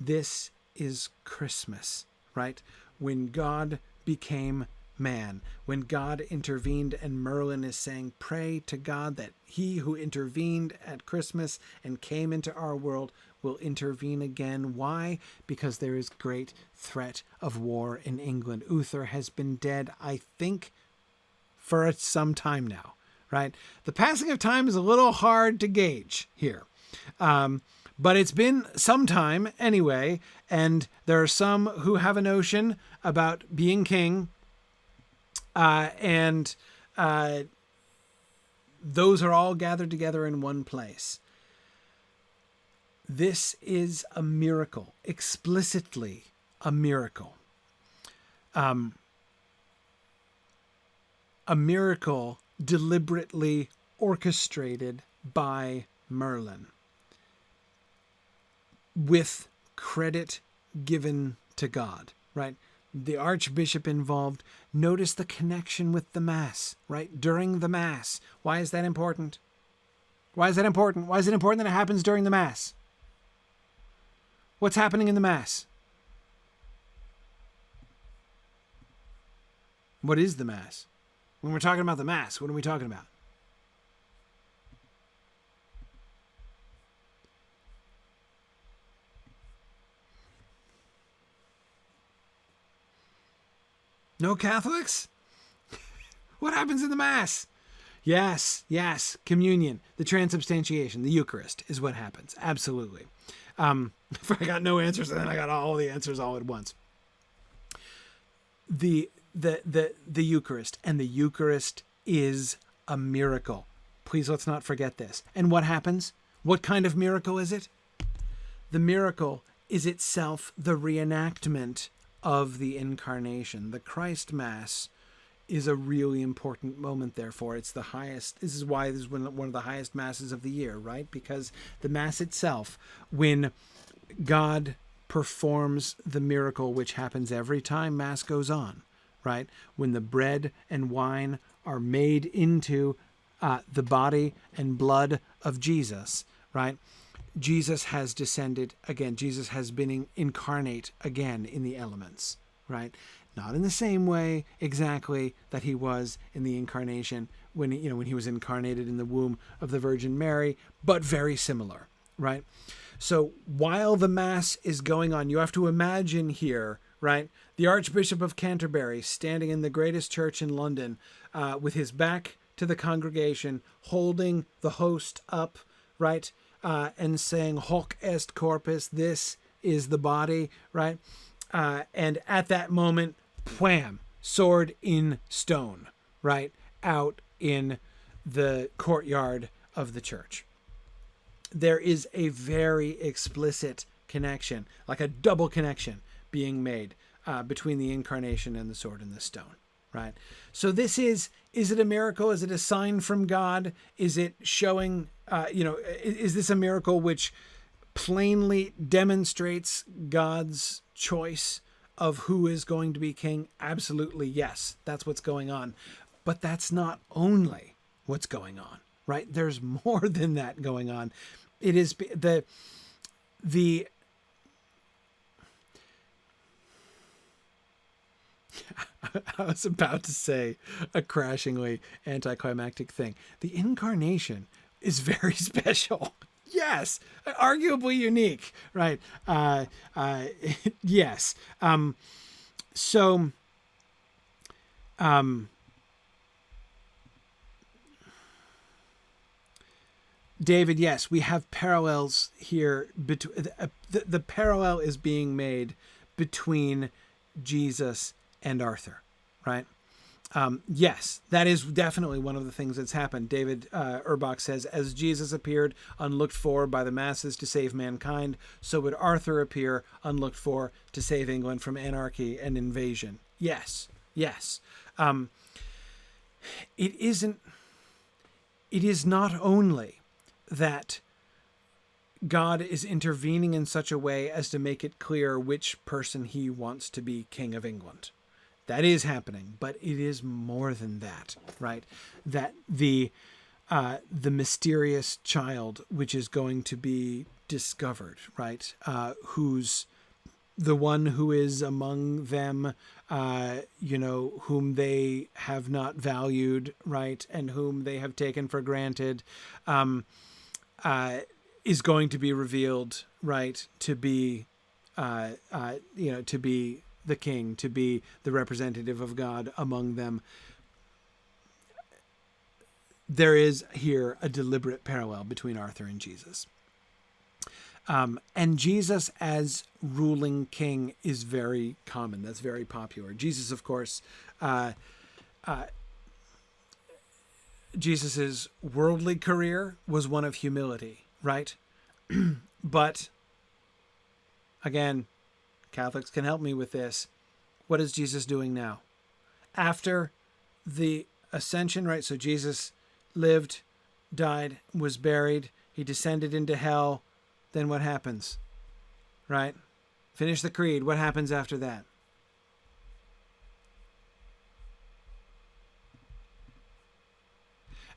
This is Christmas, right? When God became man, when God intervened, and Merlin is saying, pray to God that he who intervened at Christmas and came into our world will intervene again. Why? Because there is great threat of war in England. Uther has been dead, I think, for some time now, right? The passing of time is a little hard to gauge here. But it's been some time anyway, and there are some who have a notion about being king, and those are all gathered together in one place. This is a miracle, explicitly a miracle. A miracle deliberately orchestrated by Merlin, with credit given to God, right? The archbishop involved. Notice the connection with the Mass, right? During the Mass. Why is that important? Why is that important? Why is it important that it happens during the Mass? What's happening in the Mass? What is the Mass? When we're talking about the Mass, what are we talking about? No Catholics? What happens in the Mass? Yes, communion, the transubstantiation, the Eucharist is what happens. Absolutely. If I got no answers, and then I got all the answers all at once. The Eucharist, and the Eucharist is a miracle. Please let's not forget this. And what happens? What kind of miracle is it? The miracle is itself the reenactment of the incarnation. The Christ Mass is a really important moment, therefore. It's the highest. This is why this is one of the highest Masses of the year, right? Because the Mass itself, when God performs the miracle which happens every time Mass goes on, right? When the bread and wine are made into the body and blood of Jesus, right? Jesus has descended again. Jesus has been incarnate again in the elements, right? Not in the same way exactly that he was in the incarnation when he was incarnated in the womb of the Virgin Mary, but very similar, right? So while the Mass is going on, you have to imagine here, right, the Archbishop of Canterbury standing in the greatest church in London with his back to the congregation, holding the host up, right, and saying, "Hoc est corpus," this is the body, right? And at that moment, wham, sword in stone, right, out in the courtyard of the church. There is a very explicit connection, like a double connection being made between the incarnation and the sword and the stone, right? So this is it a miracle? Is it a sign from God? Is it showing, is this a miracle which plainly demonstrates God's choice of who is going to be king? Absolutely, yes. That's what's going on. But that's not only what's going on, right? There's more than that going on. It is the I was about to say a crashingly anticlimactic thing. The incarnation is very special. Yes, arguably unique, right? Yes. David, yes, we have parallels here. The parallel is being made between Jesus and Arthur, right? Yes, that is definitely one of the things that's happened. David Urbach says, as Jesus appeared unlooked for by the masses to save mankind, so would Arthur appear unlooked for to save England from anarchy and invasion. Yes. It is not only that God is intervening in such a way as to make it clear which person he wants to be King of England. That is happening, but it is more than that, right? That the mysterious child which is going to be discovered, right? Who's the one who is among them, whom they have not valued, right? And whom they have taken for granted, is going to be revealed, right? To be, to be the king, to be the representative of God among them. there is here a deliberate parallel between Arthur and Jesus. And Jesus as ruling king is very common. That's very popular. Jesus, of course, Jesus's worldly career was one of humility, right? But again, Catholics can help me with this. What is Jesus doing now? After the ascension, right? So Jesus lived, died, was buried. He descended into hell. Then what happens? Right? Finish the creed. What happens after that?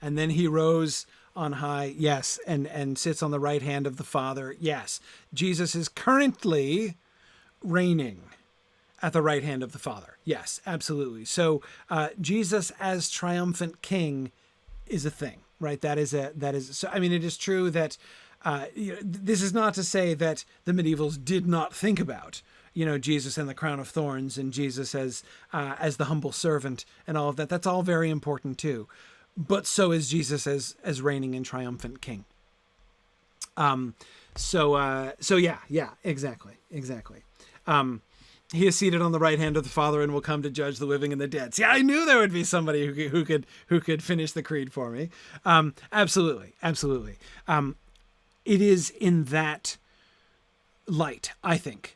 And then he rose on high, yes, and sits on the right hand of the Father, yes. Jesus is currently reigning at the right hand of the Father, yes, absolutely. So Jesus as triumphant king is a thing, right? That is. So I mean, it is true that this is not to say that the medievals did not think about, Jesus and the crown of thorns and Jesus as the humble servant and all of that. That's all very important too. But so is Jesus as reigning and triumphant king. So yeah, exactly. He is seated on the right hand of the Father and will come to judge the living and the dead. See, I knew there would be somebody who could finish the creed for me. Absolutely. It is in that light, I think,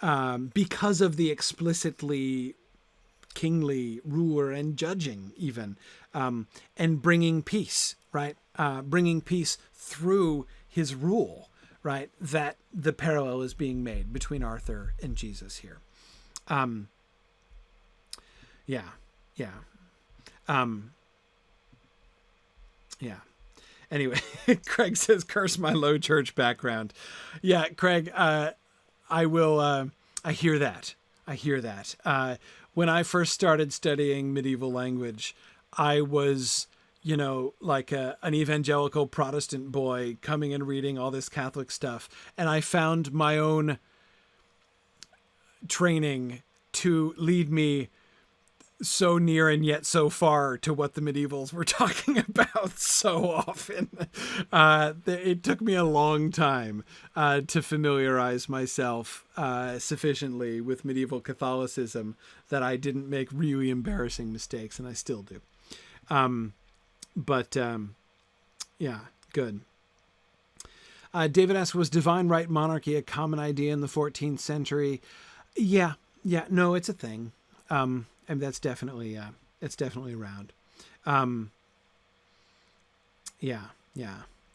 because of the explicitly kingly ruler and judging even, and bringing peace, right? Bringing peace through his rule, right? That the parallel is being made between Arthur and Jesus here. Yeah. Anyway, Craig says, curse my low church background. Yeah, Craig, I will, I hear that. When I first started studying medieval language, I was, like an evangelical Protestant boy coming and reading all this Catholic stuff. And I found my own training to lead me so near and yet so far to what the medievals were talking about so often. It took me a long time to familiarize myself sufficiently with medieval Catholicism that I didn't make really embarrassing mistakes, and I still do. Yeah, good. David asks, was divine right monarchy a common idea in the 14th century? Yeah, no, it's a thing. And that's definitely around. Yeah,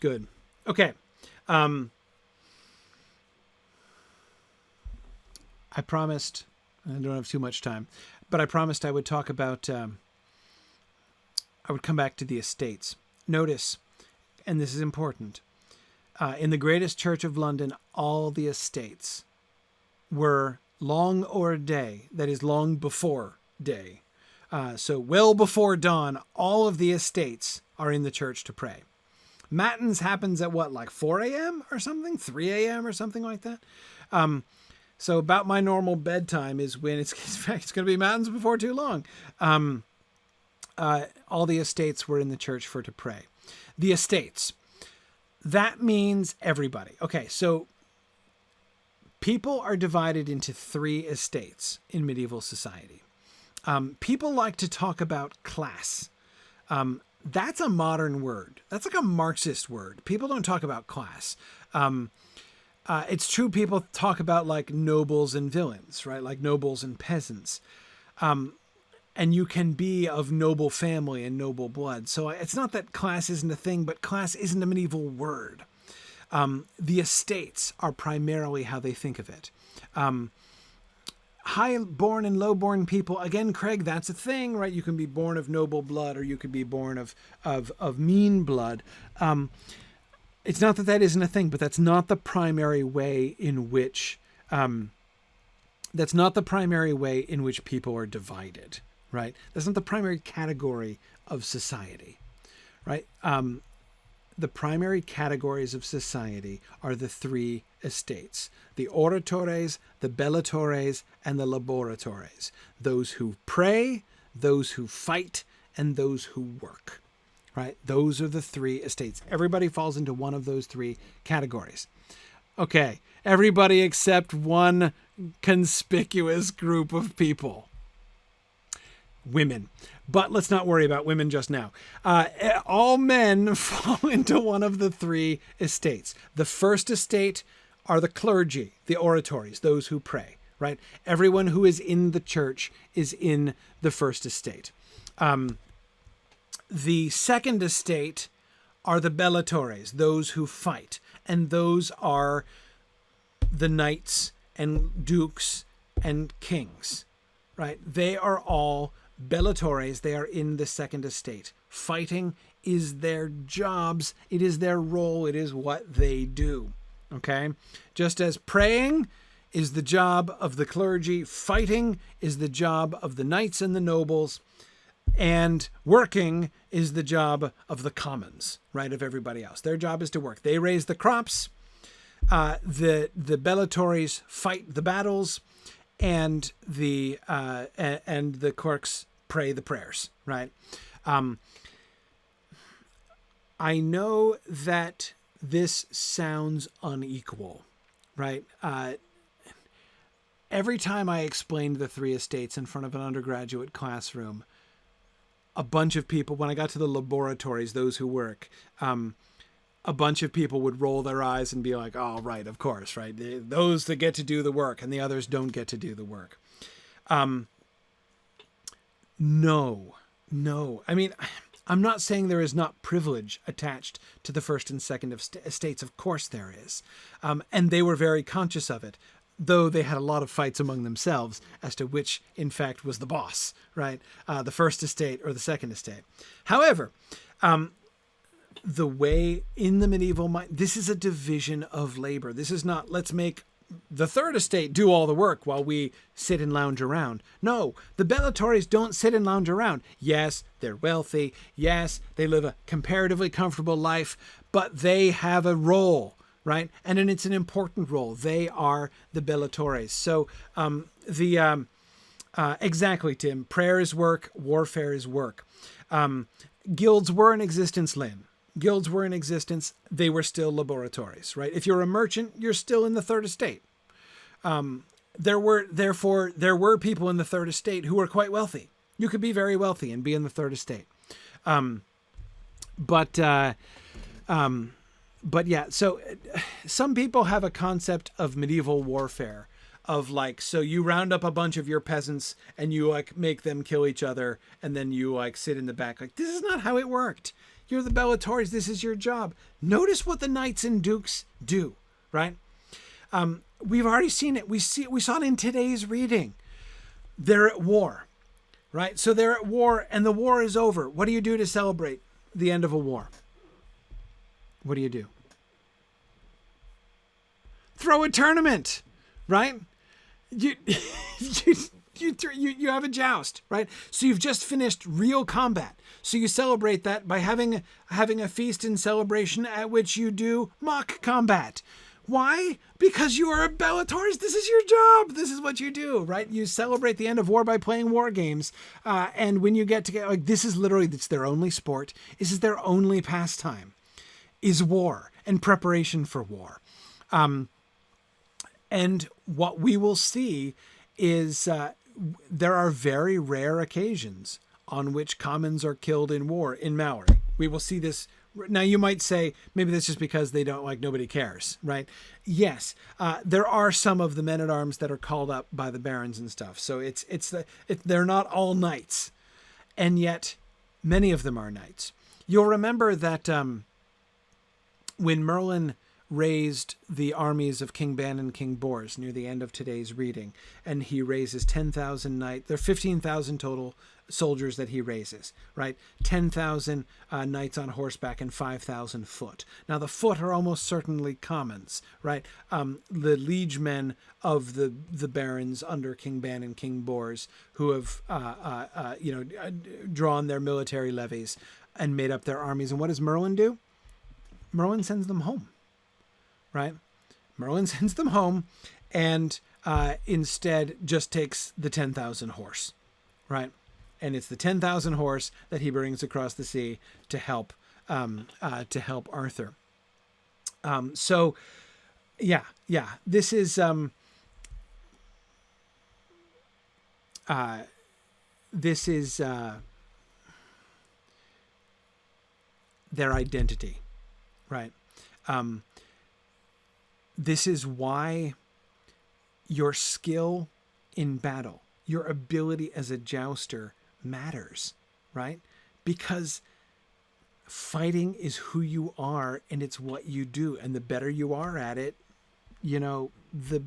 good. Okay. I promised, I don't have too much time, but I promised I would talk about, I would come back to the estates. Notice, and this is important, in the greatest church of London, all the estates were long or day, that is long before day. So well before dawn, all of the estates are in the church to pray. Matins happens at what, like 4 a.m. or something? 3 a.m. or something like that? So about my normal bedtime is when it's going to be matins before too long. All the estates were in the church to pray. The estates. That means everybody. Okay, so people are divided into 3 estates in medieval society. People like to talk about class. That's a modern word. That's like a Marxist word. People don't talk about class. It's true people talk about like nobles and villains, right? Like nobles and peasants. And you can be of noble family and noble blood. So it's not that class isn't a thing, but class isn't a medieval word. The estates are primarily how they think of it. High-born and low-born people, again, Craig, that's a thing, right? You can be born of noble blood or you could be born of mean blood. It's not that that isn't a thing, but that's not the primary way in which people are divided, right? That's not the primary category of society, right? The primary categories of society are the 3 estates: the oratores, the bellatores, and the laboratores. Those who pray, those who fight, and those who work. right? Those are the three estates. Everybody falls into one of those three categories. Okay, everybody except one conspicuous group of people. Women. But let's not worry about women just now. All men fall into one of the three estates. The first estate are the clergy, the oratories, those who pray, right? Everyone who is in the church is in the first estate. The second estate are the bellatores, those who fight. And those are the knights and dukes and kings, right? They are all bellatores. They are in the second estate. Fighting is their jobs. It is their role. It is what they do. Okay? Just as praying is the job of the clergy, fighting is the job of the knights and the nobles, and working is the job of the commons, right? Of everybody else. Their job is to work. They raise the crops. The bellatores fight the battles, and the clerks pray the prayers, right? I know that this sounds unequal, right? Every time I explained the three estates in front of an undergraduate classroom, a bunch of people, when I got to the laboratories, those who work, a bunch of people would roll their eyes and be like, oh, right, of course, right? Those that get to do the work and the others don't get to do the work. No. I mean, I'm not saying there is not privilege attached to the first and second estates. Of course there is. And they were very conscious of it, though they had a lot of fights among themselves as to which, in fact, was the boss, right? The first estate or the second estate. However, the way in the medieval mind, this is a division of labor. This is not, let's make the third estate do all the work while we sit and lounge around. No, the bellatores don't sit and lounge around. Yes, they're wealthy. Yes, they live a comparatively comfortable life, but they have a role, right? And it's an important role. They are the bellatores. So exactly, Tim. Prayer is work. Warfare is work. Guilds were in existence, Lynn. Guilds were in existence. They were still laboratories, right? If you're a merchant, you're still in the third estate. There were people in the third estate who were quite wealthy. You could be very wealthy and be in the third estate. But yeah, so some people have a concept of medieval warfare of like, so you round up a bunch of your peasants and you like make them kill each other. And then you like sit in the back. Like, this is not how it worked. You're the bellatores. This is your job. Notice what the knights and dukes do, right? We've already seen it. We saw it in today's reading. They're at war, right? So they're at war and the war is over. What do you do to celebrate the end of a war? What do you do? Throw a tournament, right? You have a joust, right? So you've just finished real combat. So you celebrate that by having a feast and celebration at which you do mock combat. Why? Because you are a bellatores. This is your job. This is what you do, right? You celebrate the end of war by playing war games. And when you get together, like this is literally, it's their only sport. This is their only pastime, is war and preparation for war. And what we will see is there are very rare occasions on which commons are killed in war in Malory. We will see this. Now you might say, maybe that's just because they don't like, nobody cares, right? Yes. There are some of the men-at-arms that are called up by the barons and stuff. So they're not all knights. And yet many of them are knights. You'll remember that when Merlin raised the armies of King Ban and King Bors near the end of today's reading, and he raises 10,000 knights. There are 15,000 total soldiers that he raises, right? 10,000 knights on horseback and 5,000 foot. Now the foot are almost certainly commons, right? The liegemen of the barons under King Ban and King Bors who have drawn their military levies and made up their armies. And what does Merlin do? Merlin sends them home. Right? Merlin sends them home and instead just takes the 10,000 horse, right? and it's the 10,000 horse that he brings across the sea to help Arthur. So this is their identity, right? This is why your skill in battle, your ability as a jouster matters, right? Because fighting is who you are and it's what you do. And the better you are at it, the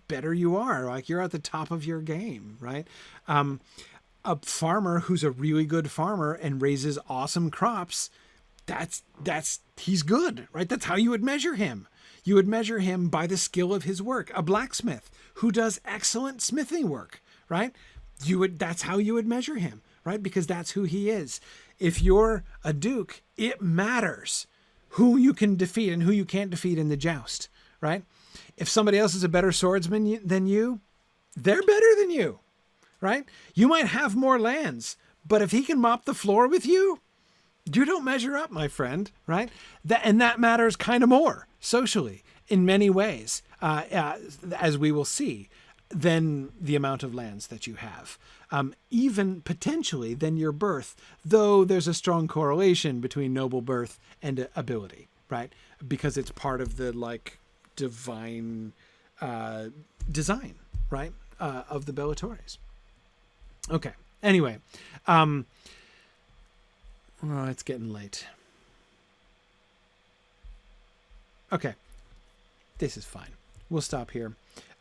better you are. Like, you're at the top of your game, right? A farmer who's a really good farmer and raises awesome crops, he's good, right? That's how you would measure him. You would measure him by the skill of his work. A blacksmith who does excellent smithing work, right? That's how you would measure him, right? Because that's who he is. If you're a duke, it matters who you can defeat and who you can't defeat in the joust, right? If somebody else is a better swordsman than you, they're better than you, right? You might have more lands, but if he can mop the floor with you, you don't measure up, my friend, right? That matters kind of more socially in many ways, as we will see, than the amount of lands that you have. Even potentially than your birth, though there's a strong correlation between noble birth and ability, right? Because it's part of the divine design, right? Of the Bellatores. Okay. Anyway, it's getting late. Okay. This is fine. We'll stop here.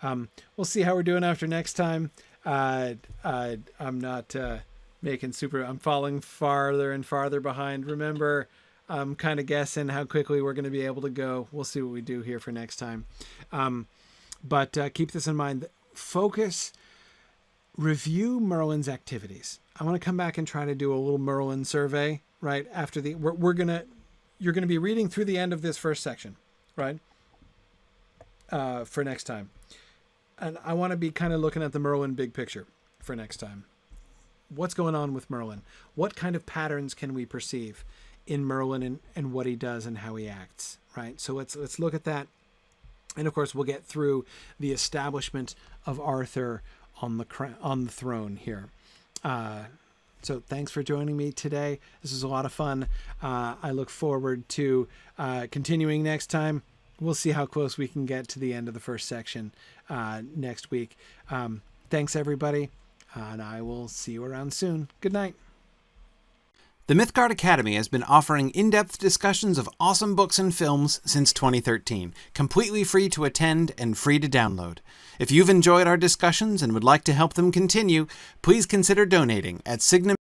We'll see how we're doing after next time. I'm not I'm falling farther and farther behind. Remember, I'm kind of guessing how quickly we're going to be able to go. We'll see what we do here for next time. But keep this in mind. Focus, review Merlin's activities. I want to come back and try to do a little Merlin survey, right? After you're going to be reading through the end of this first section, right? For next time. And I want to be kind of looking at the Merlin big picture for next time. What's going on with Merlin? What kind of patterns can we perceive in Merlin and what he does and how he acts, right? So let's look at that. And of course, we'll get through the establishment of Arthur on the throne here. So thanks for joining me today. This was a lot of fun. I look forward to continuing next time. We'll see how close we can get to the end of the first section next week. Thanks, everybody, and I will see you around soon. Good night. The Mythgard Academy has been offering in-depth discussions of awesome books and films since 2013, completely free to attend and free to download. If you've enjoyed our discussions and would like to help them continue, please consider donating at Signum